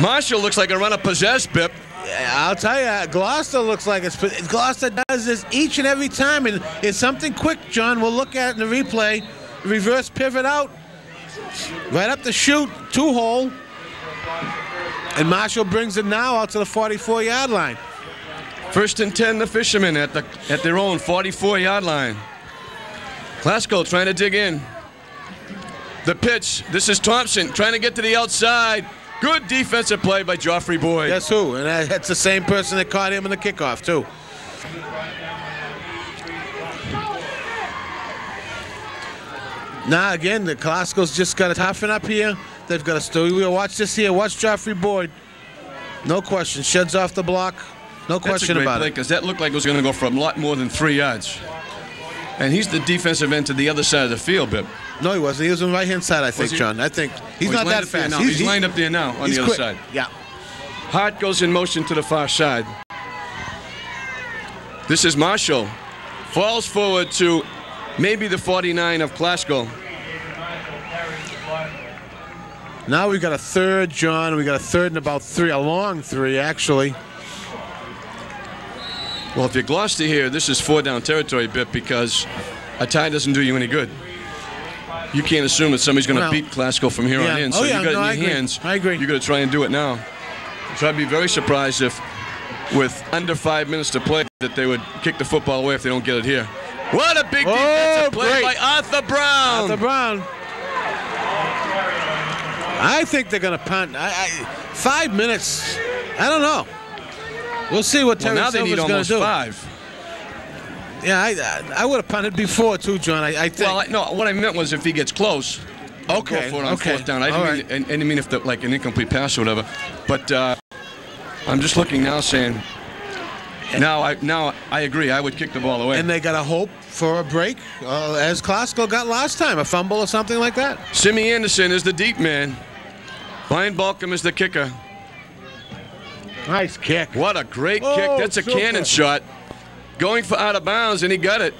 Marshall looks like a run of possessed, Bip. I'll tell you, Gloucester looks like it's. Gloucester does this each and every time, and it's something quick, John. We'll look at it in the replay. Reverse pivot out, right up the chute, two-hole, and Marshall brings it now out to the 44-yard line. 1st and 10, the Fishermen at their own 44-yard line. Glasgow trying to dig in. The pitch. This is Thompson trying to get to the outside. Good defensive play by Joffrey Boyd. Guess who? And that's the same person that caught him in the kickoff, too. Now, again, the Glasgow's just got to toughen up here. They've got to still. Watch this here. Watch Joffrey Boyd. No question. Sheds off the block. No question about it. Because that looked like it was going to go for a lot more than 3 yards. And he's the defensive end to the other side of the field, Bip. No, he wasn't. He was on the right-hand side, I think, John. I think he's not that fast. He's lined up there now on the other side. Yeah. Hart goes in motion to the far side. This is Marshall. Falls forward to maybe the 49 of Glasgow. Now we've got a third, John. We got a third and about 3, a long 3, actually. Well, if you're Gloucester here, this is 4-down territory, Bip, because a tie doesn't do you any good. You can't assume that somebody's going to beat Glasgow from here on in. So you got it in your hands. I agree. You got to try and do it now. So I'd be very surprised if, with under 5 minutes to play, that they would kick the football away if they don't get it here. What a big defensive play by Arthur Brown. Arthur Brown. I think they're going to punt. 5 minutes. I don't know. We'll see what Terry Silver's going to do. Now they need almost 5. Yeah, I would have punted before too, John. I think. Well, no, what I meant was if he gets close. Okay. Go for it on 4th down. I didn't mean if like an incomplete pass or whatever. But I'm just looking now, saying. Now I agree. I would kick the ball away. And they got to hope for a break, as Glasgow got last time, a fumble or something like that. Simi Anderson is the deep man. Brian Balcom is the kicker. Nice kick. What a great kick. That's a cannon shot. Going for out of bounds, and he got it.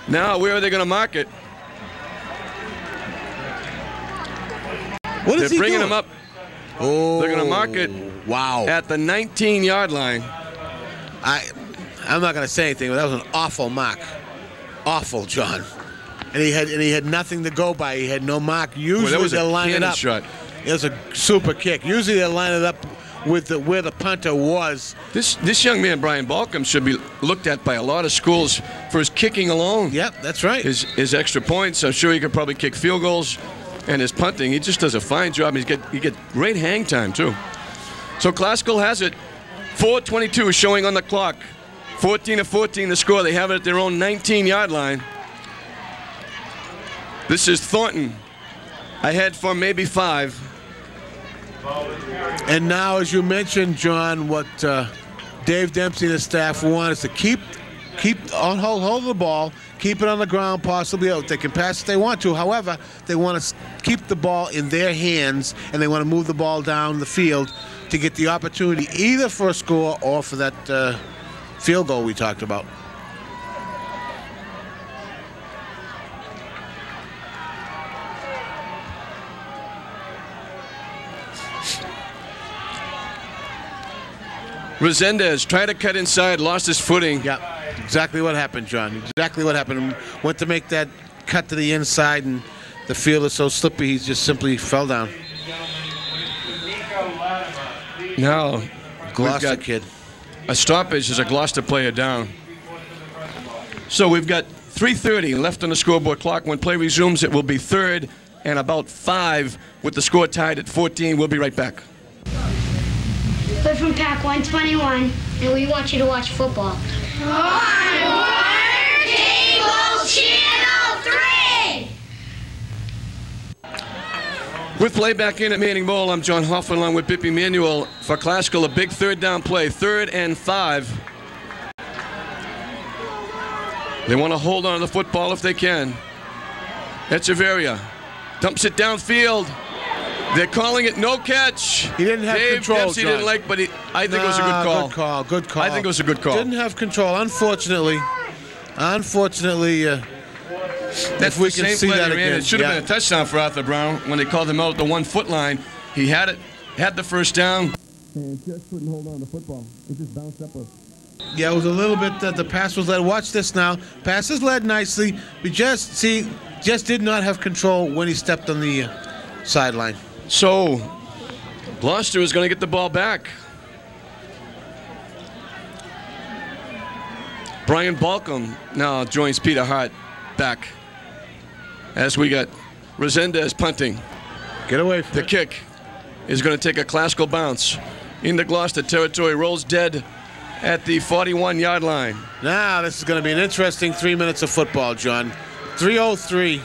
Now, where are they going to mark it? What is They're bringing doing? him up. Oh, they're going to mark it at the 19-yard line. I'm not going to say anything, but that was an awful mark. Awful, John. And he had nothing to go by. He had no mark. Usually they line it up. Shot. It was a super kick. Usually they line it up with where the punter was. This young man, Brian Balcom, should be looked at by a lot of schools for his kicking alone. Yep, that's right. His extra points. I'm sure he could probably kick field goals, and his punting. He just does a fine job. He get great hang time too. So Classical has it. 4:22 showing on the clock. 14-14 the score. They have it at their own 19-yard line. This is Thornton ahead for maybe 5. And now, as you mentioned, John, what Dave Dempsey and his staff want is to keep on hold the ball, keep it on the ground, possibly. They can pass if they want to. However, they want to keep the ball in their hands, and they want to move the ball down the field to get the opportunity either for a score or for that field goal we talked about. Resendez tried to cut inside, lost his footing. Yeah, exactly what happened, John. Exactly what happened. Went to make that cut to the inside, and the field is so slippy, he just simply fell down. Now, Gloucester kid. A stoppage as a Gloucester player down. So we've got 3:30 left on the scoreboard clock. When play resumes, it will be 3rd and about 5 with the score tied at 14. We'll be right back. We're from Pack 121, and we want you to watch football. On Water Cable Channel 3! With play back in at Manning Bowl, I'm John Hoffman along with Bippy Manuel. For Classical, a big 3rd down play, 3rd and 5. They want to hold on to the football if they can. Echeverria dumps it downfield. They're calling it no catch. He didn't have control, Dempsey John. didn't like, but I think it was a good call. Good call, good call. I think it was a good call. Didn't have control, unfortunately. That's if we the can same see play that they ran. again. It should have been a touchdown for Arthur Brown when they called him out at the 1-foot line. He had it, had the first down. And just couldn't hold on to the football. It just bounced up a... Yeah, it was a little bit that the pass was led. Watch this now. Pass is led nicely. We just did not have control when he stepped on the sideline. So Gloucester is going to get the ball back. Brian Balcom now joins Peter Hart back as we got Resendez punting. Get away from the kick is going to take a Classical bounce into Gloucester territory. Rolls dead at the 41-yard line. Now this is going to be an interesting 3 minutes of football, John. 3:03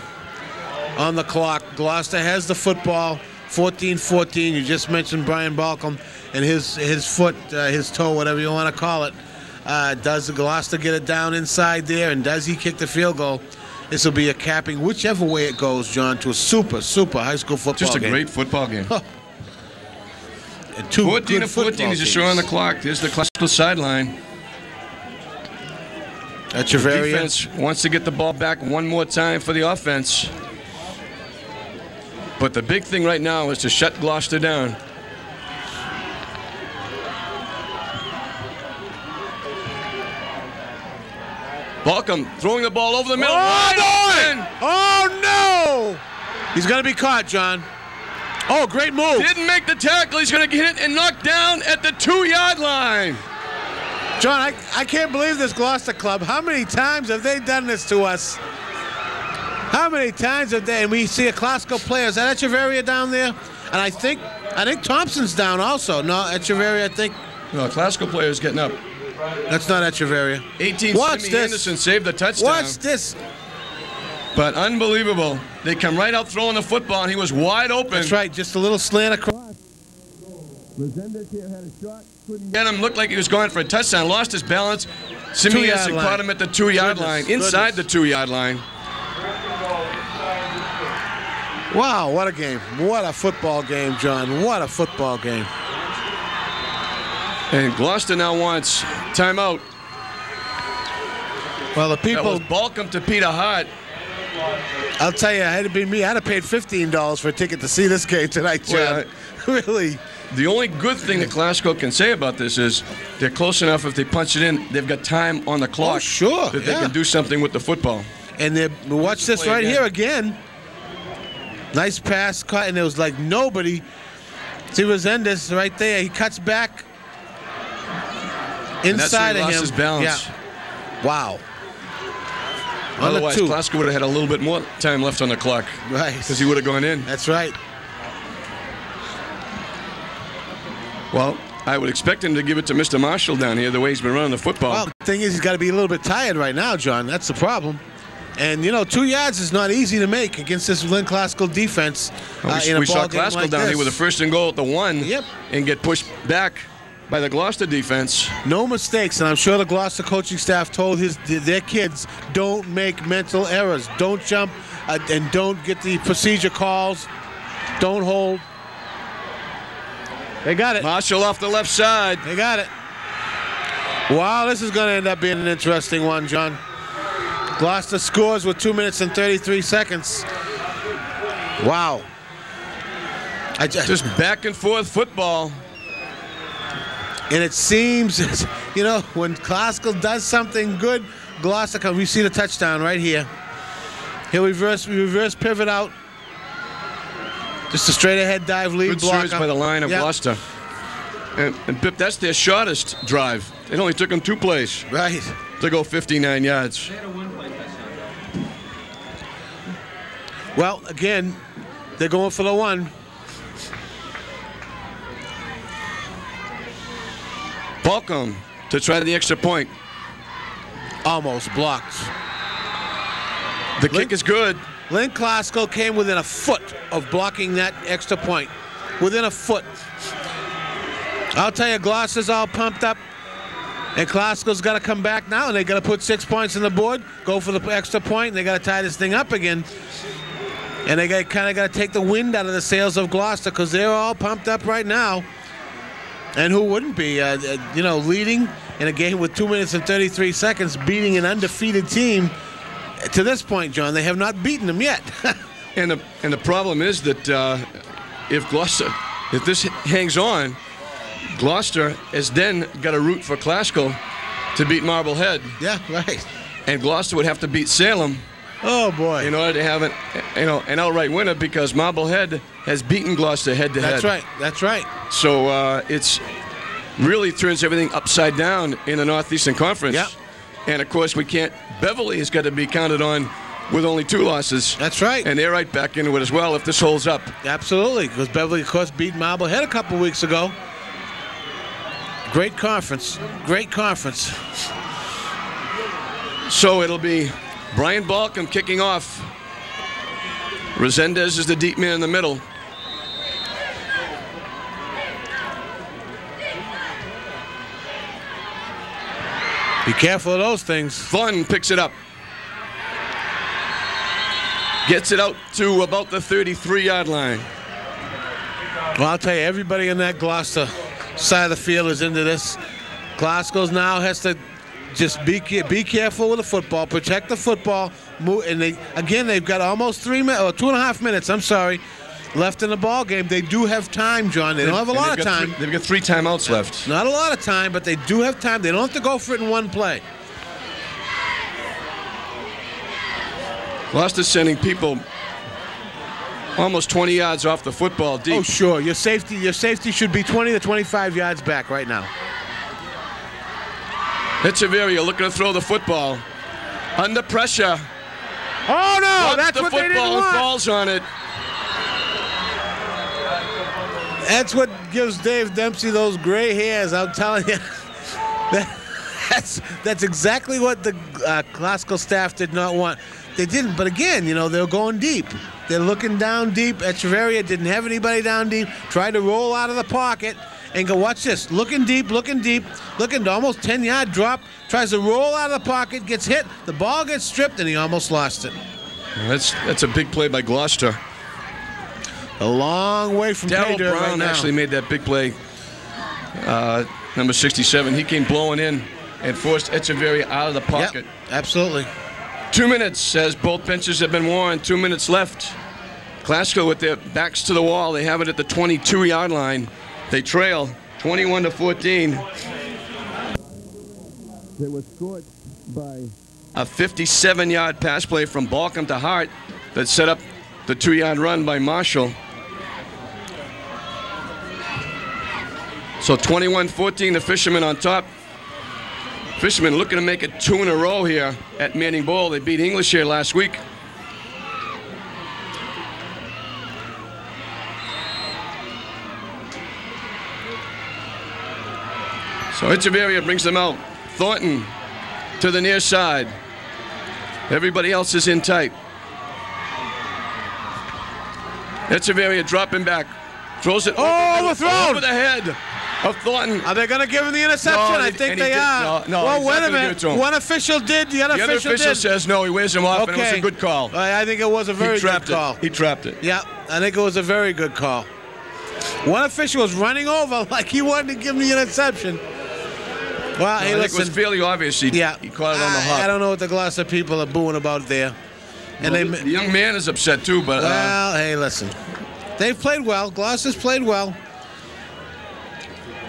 on the clock. Gloucester has the football. 14-14. You just mentioned Brian Balcom and his foot, his toe, whatever you want to call it. Does Gloucester get it down inside there, and does he kick the field goal? This will be a capping, whichever way it goes, John, to a super high school football game. Just a great football game. 14-14 is just showing on the clock. There's the Classical sideline. Echeverria. The defense wants to get the ball back one more time for the offense. But the big thing right now is to shut Gloucester down. Balcom throwing the ball over the middle. Oh, no! He's going to be caught, John. Oh, great move. Didn't make the tackle. He's going to get hit and knocked down at the 2-yard line. John, I can't believe this Gloucester club. How many times have they done this to us? How many times have they? And we see a Classical player. Is that Echeverria down there? And I think Thompson's down also. No, Echeverria, I think. No, Classical player's getting up. That's not Echeverria. 18, Jimmy Anderson saved the touchdown. Watch this. But unbelievable. They come right out throwing the football, and he was wide open. That's right, just a little slant across. Resendez here had a shot. Get him, looked like he was going for a touchdown, lost his balance. Jimmy Anderson caught him at the 2-yard line, inside the 2-yard line. Wow, what a game. What a football game, John. What a football game. And Gloucester now wants timeout. Well, the people... That was Balcom to Peter Hart. I'll tell you, had it been me, I'd have paid $15 for a ticket to see this game tonight, John. Well, really. The only good thing that Classical can say about this is they're close enough. If they punch it in, they've got time on the clock. Oh, sure. That they can do something with the football. And watch this right here again. Nice pass caught, and there was like nobody See Resendez right there. He cuts back inside of him. Lost his balance. Yeah. Wow. Otherwise, Gloucester would have had a little bit more time left on the clock. Right. Because he would have gone in. That's right. Well, I would expect him to give it to Mr. Marshall down here, the way he's been running the football. Well, the thing is, he's got to be a little bit tired right now, John. That's the problem. And, you know, 2 yards is not easy to make against this Lynn Classical defense. We saw Glasgow down here with a first and goal at the 1 and get pushed back by the Gloucester defense. No mistakes, and I'm sure the Gloucester coaching staff told their kids, don't make mental errors. Don't jump and don't get the procedure calls. Don't hold. They got it. Marshall off the left side. They got it. Wow, this is going to end up being an interesting one, John. Gloucester scores with 2 minutes and 33 seconds. Wow. Just back and forth football. And it seems, you know, when Classical does something good, Gloucester comes. We see the touchdown right here. He'll reverse pivot out. Just a straight ahead dive lead Good blocker. surge by the line of Gloucester. And Pip, that's their shortest drive. It only took them 2 plays. Right. To go 59 yards. Well, again, they're going for the 1. Balcom to try the extra point. Almost blocked. The kick is good. Lynn Classical came within a foot of blocking that extra point. Within a foot. I'll tell you, Gloucester's all pumped up. And Classical's got to come back now, and they got to put 6 points on the board, go for the extra point, and they got to tie this thing up again. And they kind of got to take the wind out of the sails of Gloucester because they're all pumped up right now. And who wouldn't be? You know, leading in a game with 2 minutes and 33 seconds, beating an undefeated team. To this point, John, they have not beaten them yet. and the problem is that if this hangs on, Gloucester has then got to root for Classical to beat Marblehead. Yeah, right. And Gloucester would have to beat Salem. Oh boy! In order to have an outright winner, because Marblehead has beaten Gloucester head to head. That's right. That's right. So it's really turns everything upside down in the Northeastern Conference. Yep. And of course we can't. Beverly has got to be counted on with only 2 losses. That's right. And they're right back into it as well if this holds up. Absolutely, because Beverly, of course, beat Marblehead a couple weeks ago. Great conference. Great conference. So it'll be Brian Balcom kicking off. Resendez is the deep man in the middle. Be careful of those things. Vaughn picks it up. Gets it out to about the 33-yard line. Well, I'll tell you, everybody in that Gloucester side of the field is into this. Glasgow now has to just be careful with the football, protect the football, move, and they've got almost 3 minutes or 2.5 minutes. I'm sorry, left in the ball game. They do have time, John. They don't have a lot of time. They've got 3 timeouts left. Not a lot of time, but they do have time. They don't have to go for it in one play. Gloucester sending people almost 20 yards off the football deep. Oh, sure. Your safety should be 20 to 25 yards back right now. Echeverria looking to throw the football. Under pressure. Oh, no. That's what they didn't want. The football falls on it. That's what gives Dave Dempsey those gray hairs, I'm telling you. That's exactly what the Classical staff did not want. They didn't, but again, you know, they're going deep. They're looking down deep. Echeverria didn't have anybody down deep. Tried to roll out of the pocket and go, watch this. Looking deep, looking to almost 10-yard drop. Tries to roll out of the pocket, gets hit. The ball gets stripped, and he almost lost it. That's a big play by Gloucester. A long way from Darryl Taylor Brown right now. actually made that big play. Number 67. He came blowing in and forced Echeverria out of the pocket. Yep, absolutely. 2 minutes as both benches have been worn. 2 minutes left. Glasgow with their backs to the wall. They have it at the 22-yard line. They trail 21-14. They were scored by a 57-yard pass play from Balcom to Hart that set up the 2-yard run by Marshall. So 21-14, the Fishermen on top. Fishermen looking to make it 2 in a row here at Manning Bowl. They beat English here last week. So Echeverria brings them out. Thornton to the near side. Everybody else is in tight. Echeverria dropping back. Throws it overthrown over the head of Thornton. Are they going to give him the interception? No, I think they are. No, well, he's wait not a gonna minute. give it to him. One official did. The other official did. says no. He wears him off, and it was a good call. I think it was a very good call. He trapped it. Yeah, I think it was a very good call. One official was running over like he wanted to give him the interception. Well, hey, I think listen. it was fairly obvious. He caught it on the hop. I don't know what the Gloucester people are booing about there. And the young man is upset too, but well, hey, listen. They've played well. Gloucester's played well.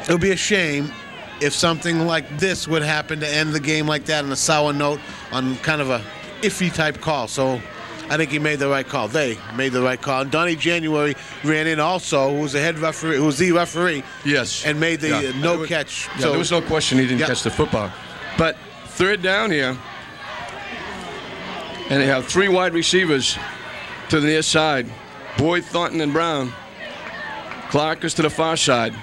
It would be a shame if something like this would happen to end the game like that on a sour note on kind of a iffy type call. So I think he made the right call. They made the right call. And Donnie January ran in also, who was the head referee, who was the referee. Yes. And made the no catch. Yeah, there was no question he didn't catch the football. But third down here. And they have 3 wide receivers to the near side. Boyd, Thornton, and Brown. Clark is to the far side.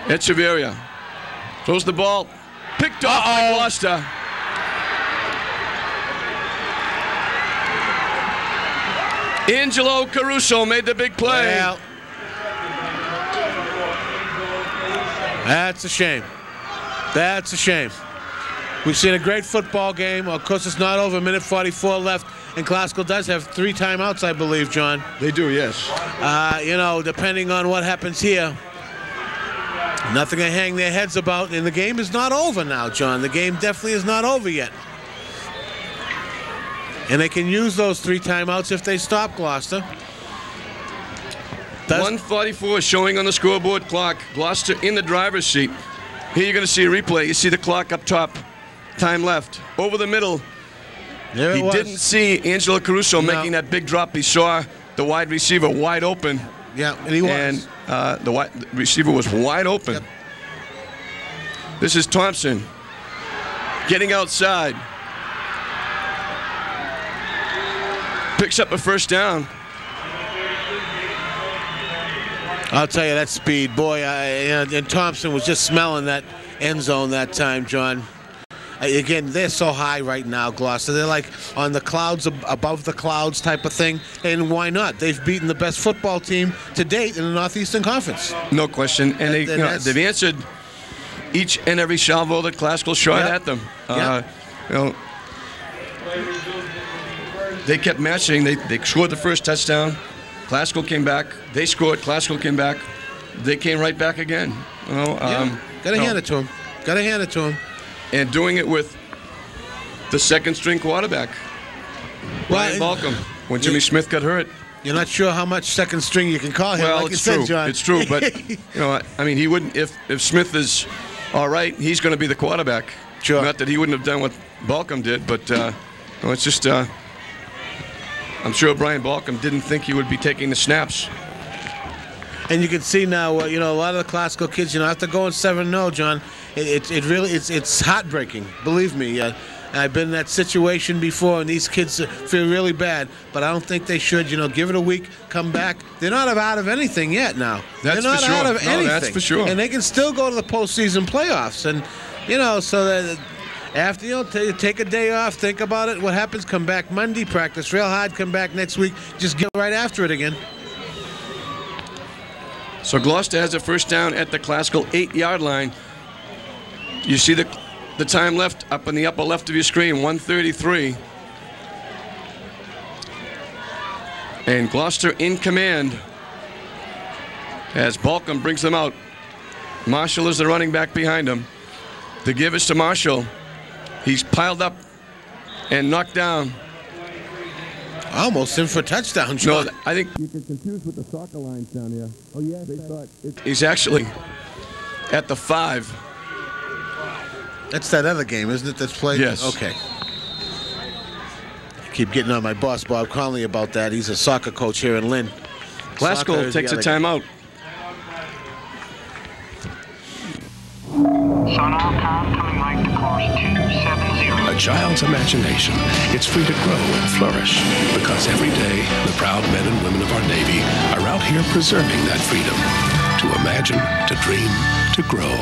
Echeverria throws the ball. Picked off by Gloucester. Angelo Caruso made the big play. Well, that's a shame. That's a shame. We've seen a great football game. Of course, it's not over. 1:44 left. And Glasgow does have 3 timeouts, I believe, John. They do, yes. You know, depending on what happens here, nothing to hang their heads about. And the game is not over now, John. The game definitely is not over yet. And they can use those 3 timeouts if they stop Gloucester. 1:44 showing on the scoreboard clock. Gloucester in the driver's seat. Here you're going to see a replay. You see the clock up top. Time left. Over the middle. There he didn't see Angelo Caruso making that big drop. He saw the wide receiver wide open. Yeah, and he was. And the wide receiver was wide open. Yep. This is Thompson getting outside. Picks up a first down. I'll tell you, that speed, boy, and Thompson was just smelling that end zone that time, John. Again, they're so high right now, Gloucester. They're like on the clouds, above the clouds type of thing. And why not? They've beaten the best football team to date in the Northeastern Conference. No question. And they've answered each and every salvo that Glasgow shot at them. They kept matching. They scored the first touchdown. Glasgow came back. They scored. Glasgow came back. They came right back again. Gotta hand it to them. Gotta hand it to them. And doing it with the second-string quarterback, Brian Balcom, when Jimmy Smith got hurt. You're not sure how much second string you can call him. Well, like it's you true. Said, John. It's true, but I mean, he wouldn't if Smith is all right. He's going to be the quarterback. Sure. Not that he wouldn't have done what Balcom did, but it's just. I'm sure Brian Balcom didn't think he would be taking the snaps. And you can see now, a lot of the classical kids, after going 7-0, John, it's heartbreaking. Believe me, I've been in that situation before, and these kids feel really bad. But I don't think they should. Give it a week, come back. They're not out of anything yet. Now they're not out of anything. That's for sure. And they can still go to the postseason playoffs. And so that after take a day off, think about it. What happens? Come back Monday, practice real hard. Come back next week, just get right after it again. So Gloucester has a first down at the classical 8-yard line. You see the time left up in the upper left of your screen, 1:33. And Gloucester in command as Balcom brings them out. Marshall is the running back behind him. The give is to Marshall. He's piled up and knocked down. Almost in for a touchdown, John. No, I think you get confused with the soccer lines down here. Oh, yeah, they thought he's actually at the 5. That's that other game, isn't it, that's played? Yes. Okay. I keep getting on my boss, Bob Conley, about that. He's a soccer coach here in Lynn. Glasgow takes a timeout. Sonar.com coming right to course 270. A child's imagination. It's free to grow and flourish because every day the proud men and women of our Navy are out here preserving that freedom to imagine, to dream, to grow.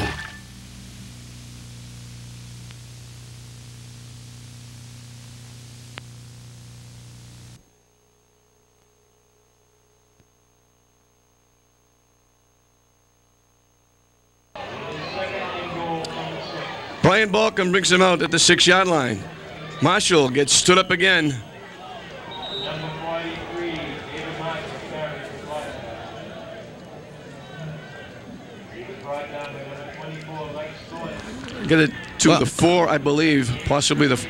Brian Balcom brings him out at the 6-yard line. Marshall gets stood up again. Get it to the 4, I believe, possibly the.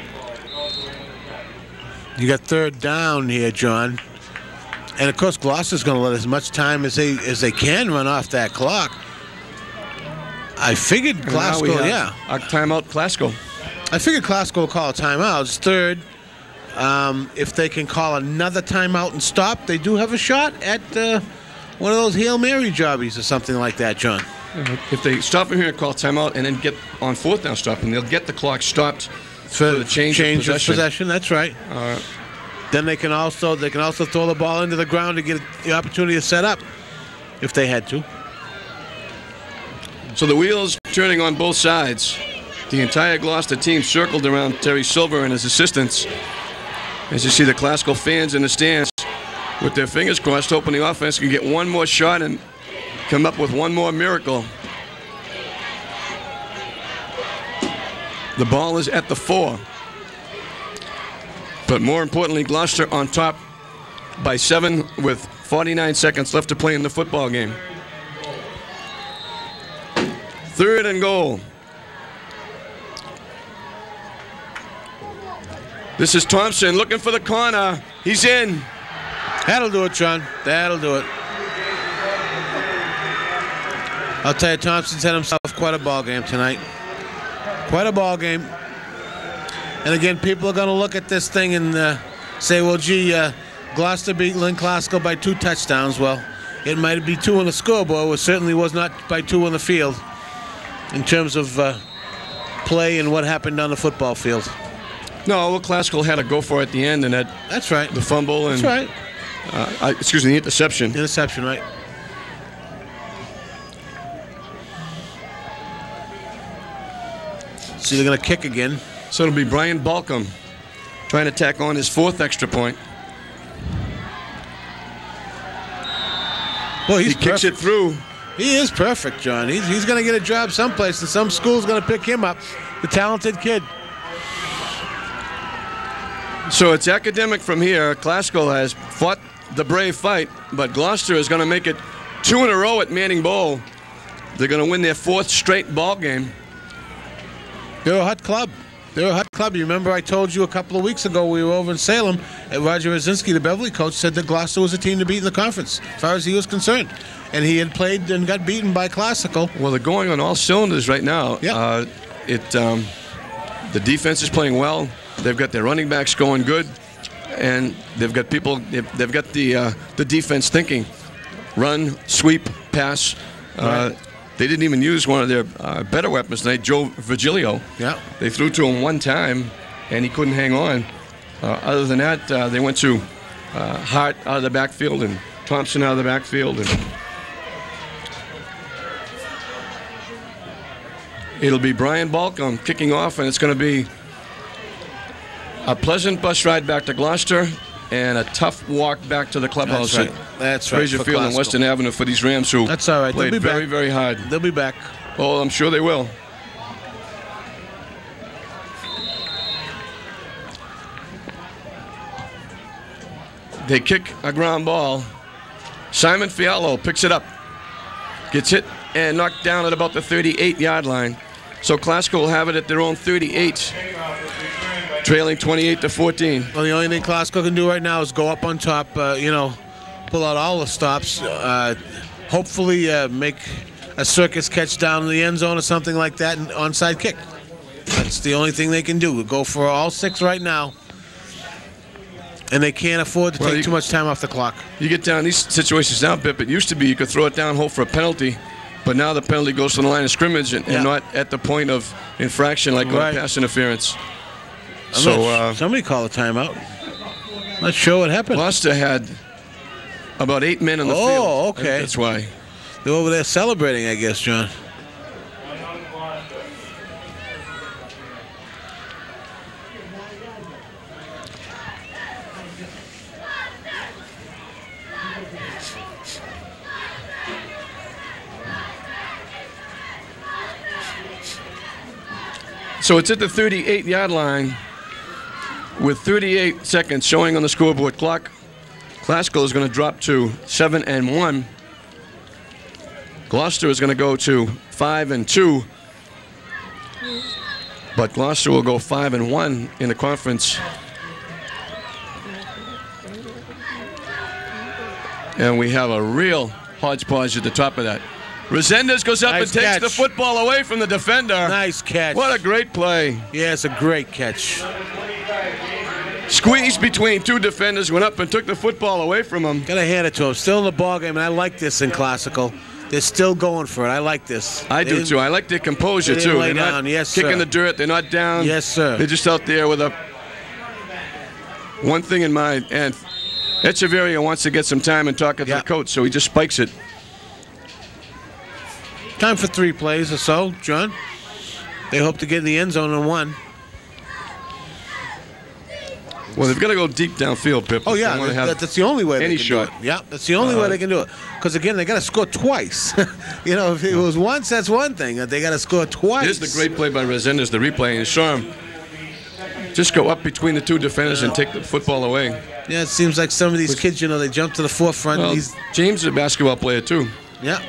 You got 3rd down here, John. And of course, Gloucester's going to let as much time as they can run off that clock. I figured Glasgow, a timeout, Glasgow. I figured Glasgow will call a timeout. It's 3rd. If they can call another timeout and stop, they do have a shot at one of those Hail Mary jobbies or something like that, John. If they stop him here and call timeout and then get on 4th down stop, and they'll get the clock stopped for the change of possession. That's right. Then they can also throw the ball into the ground to get the opportunity to set up if they had to. So the wheels turning on both sides. The entire Gloucester team circled around Terry Silver and his assistants. As you see the classical fans in the stands with their fingers crossed, hoping the offense can get one more shot and come up with one more miracle. The ball is at the 4. But more importantly, Gloucester on top by 7 with 49 seconds left to play in the football game. 3rd and goal. This is Thompson looking for the corner. He's in. That'll do it, John. That'll do it. I'll tell you, Thompson's had himself quite a ball game tonight. Quite a ball game. And again, people are going to look at this thing and say, well, gee, Gloucester beat Lynn Glasgow by 2 touchdowns. Well, it might be 2 on the scoreboard. It certainly was not by 2 on the field in terms of play and what happened on the football field. No, well, Glasgow had a go for it at the end, and that's right. The fumble and that's right. Excuse me, the interception. Interception, right. So they're going to kick again. So it'll be Brian Balcom trying to tack on his 4th extra point. Well, he kicks it through. He is perfect, John. He's going to get a job someplace, and some school's going to pick him up. The talented kid. So it's academic from here. Glasgow has fought the brave fight, but Gloucester is going to make it 2 in a row at Manning Bowl. They're going to win their 4th straight ball game. They're a hot club. They're a hot club. You remember I told you a couple of weeks ago we were over in Salem, and Roger Rosinski, the Beverly coach, said that Gloucester was a team to beat in the conference, as far as he was concerned. And he had played and got beaten by Classical. Well, they're going on all cylinders right now. Yeah. The defense is playing well. They've got their running backs going good, and they've got people. They've got the defense thinking, run, sweep, pass. Right. They didn't even use one of their better weapons tonight, Joe Virgilio. Yeah. They threw to him one time, and he couldn't hang on. Other than that, they went to Hart out of the backfield and Thompson out of the backfield. And it'll be Brian Balcom kicking off, and it's going to be a pleasant bus ride back to Gloucester and a tough walk back to the clubhouse. That's right. That's right. Fraser Field and Western Avenue for these Rams who That's all right. played They'll be very, back. very hard. They'll be back. Oh, I'm sure they will. They kick a ground ball. Simon Fialo picks it up. Gets hit and knocked down at about the 38-yard line. So Glasgow will have it at their own 38, trailing 28-14. Well, the only thing Glasgow can do right now is go up on top, pull out all the stops, hopefully make a circus catch down in the end zone or something like that, and onside kick. That's the only thing they can do. Go for all 6 right now. And they can't afford to take too much time off the clock. You get down these situations now, Pip. It used to be you could throw it down, hope for a penalty. But now the penalty goes to the line of scrimmage and not at the point of infraction like on pass interference. Somebody call a timeout. Not sure what happened. Gloucester had about 8 men on the field. Oh, okay. That's why. They're over there celebrating, I guess, John. So it's at the 38-yard line with 38 seconds showing on the scoreboard clock. Glasgow is going to drop to 7-1. Gloucester is going to go to 5-2. But Gloucester will go 5-1 in the conference. And we have a real hodgepodge at the top of that. Resendez goes up and takes the football away from the defender. Nice catch. What a great play. Yeah, it's a great catch. Squeezed between two defenders, went up and took the football away from him. Gotta hand it to him. Still in the ballgame, and I like this in Classical. They're still going for it. I like this. I do too. I like their composure too. They're not kicking the dirt. They're not down. Yes, sir. They're just out there with one thing in mind. And Echeverria wants to get some time and talk to the coach, so he just spikes it. Time for 3 plays or so, John. They hope to get in the end zone on 1. Well, they've got to go deep downfield, Pip. Oh, yeah, that's the only way they can do it. Yeah, that's the only way they can do it. Because, again, they got to score twice. You know, if it was once, that's one thing. They got to score twice. Here's the great play by Resendez, the replay, and saw him just go up between the two defenders and take the football away. Yeah, it seems like some of these kids, you know, they jump to the forefront. Well, James is a basketball player, too. Yeah.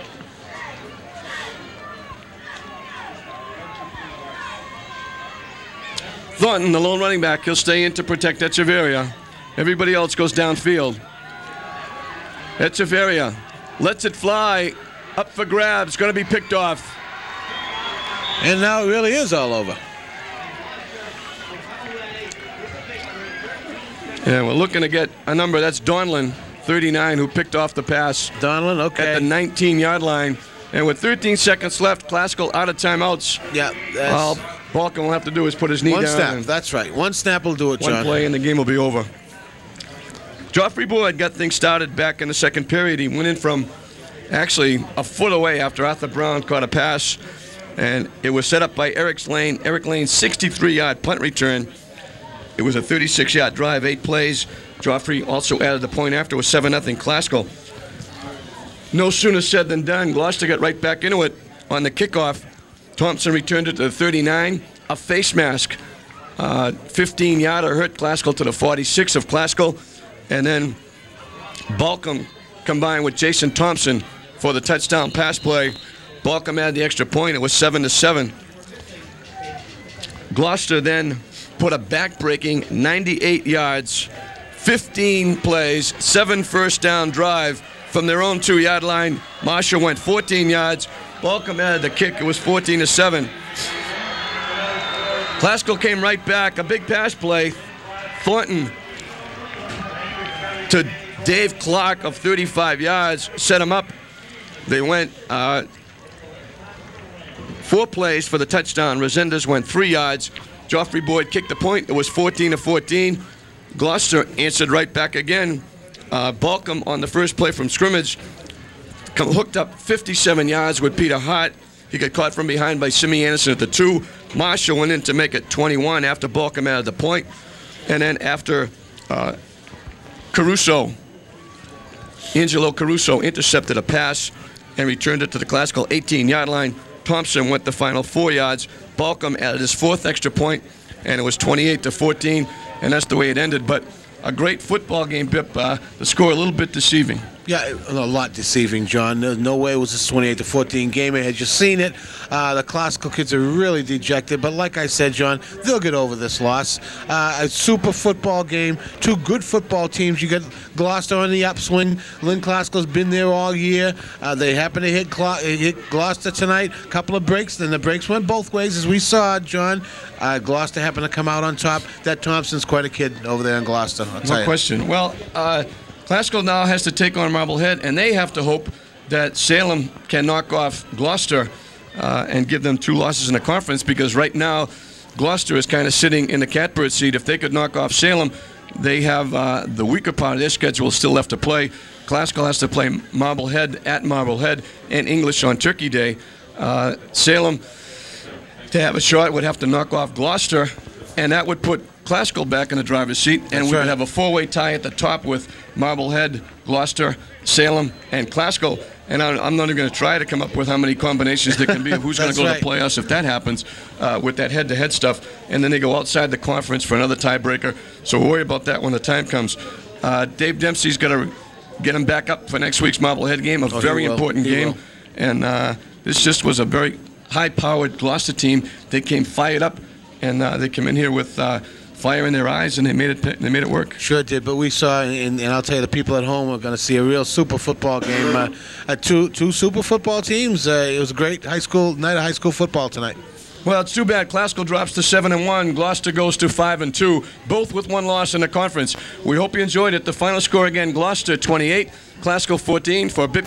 Thornton, the lone running back, he'll stay in to protect Echeverria. Everybody else goes downfield. Echeverria lets it fly, up for grabs, going to be picked off. And now it really is all over. Yeah, we're looking to get a number. That's Donlin, 39, who picked off the pass. Donlin, okay. At the 19-yard line. And with 13 seconds left, Classical out of timeouts. Yeah, all Balkan will have to do is put his knee down. One snap, that's right. One snap will do it, John. One play and the game will be over. Joffrey Boyd got things started back in the second period. He went in from actually a foot away after Arthur Brown caught a pass. And it was set up by Eric Lane. Eric Lane's 63-yard punt return. It was a 36-yard drive, 8 plays. Joffrey also added the point after. It was 7-0 Classical. No sooner said than done. Gloucester got right back into it on the kickoff. Thompson returned it to the 39. A face mask. 15-yarder hurt Classical to the 46 of Classical. And then Balcom combined with Jason Thompson for the touchdown pass play. Balcom had the extra point. It was 7-7. Gloucester then put a back-breaking 98 yards, 15 plays, 7 first-down drive from their own 2-yard line. Marshall went 14 yards. Balcom added the kick. It was 14-7. Classical came right back. A big pass play. Thornton to Dave Clark of 35 yards. Set him up. They went 4 plays for the touchdown. Resendez went 3 yards. Joffrey Boyd kicked the point. It was 14-14. Gloucester answered right back again. Balcom on the first play from scrimmage hooked up 57 yards with Peter Hart. He got caught from behind by Simi Anderson at the 2. Marshall went in to make it 21 after Balcom added the point. And then after Angelo Caruso intercepted a pass and returned it to the Classical 18-yard line. Thompson went the final 4 yards. Balcom added his 4th extra point, and it was 28-14, and that's the way it ended. But a great football game, Pip. The score a little bit deceiving. Yeah, a lot deceiving, John. There's no way it was a 28-14 game. I had just seen it. The Classical kids are really dejected, but like I said, John, they'll get over this loss. A super football game, 2 good football teams. You got Gloucester on the upswing. Lynn Classical's been there all year. They happened to hit Gloucester tonight. A couple of breaks, then the breaks went both ways, as we saw, John. Gloucester happened to come out on top. That Thompson's quite a kid over there in Gloucester. No question. Well, Classical now has to take on Marblehead, and they have to hope that Salem can knock off Gloucester and give them 2 losses in the conference, because right now Gloucester is kind of sitting in the catbird seat. If they could knock off Salem, they have the weaker part of their schedule still left to play. Classical has to play Marblehead at Marblehead and English on Turkey Day. Salem, to have a shot, would have to knock off Gloucester, and that would put Classical back in the driver's seat, and we would have a 4-way tie at the top with Marblehead, Gloucester, Salem, and Classical. And I'm not even going to try to come up with how many combinations there can be of who's going to go to the playoffs if that happens with that head-to-head stuff. And then they go outside the conference for another tiebreaker. So we'll worry about that when the time comes. Dave Dempsey's got to get him back up for next week's Marblehead game, a very important game. And this just was a very high-powered Gloucester team. They came fired up, and they come in here with fire in their eyes, and they made it work. Sure did, but we saw, and I'll tell you, the people at home are going to see a real super football game. Two super football teams. It was a great night of high school football tonight. Well, it's too bad. Classical drops to 7-1. Gloucester goes to 5-2, both with 1 loss in the conference. We hope you enjoyed it. The final score again: Gloucester 28, Classical 14 for Bip.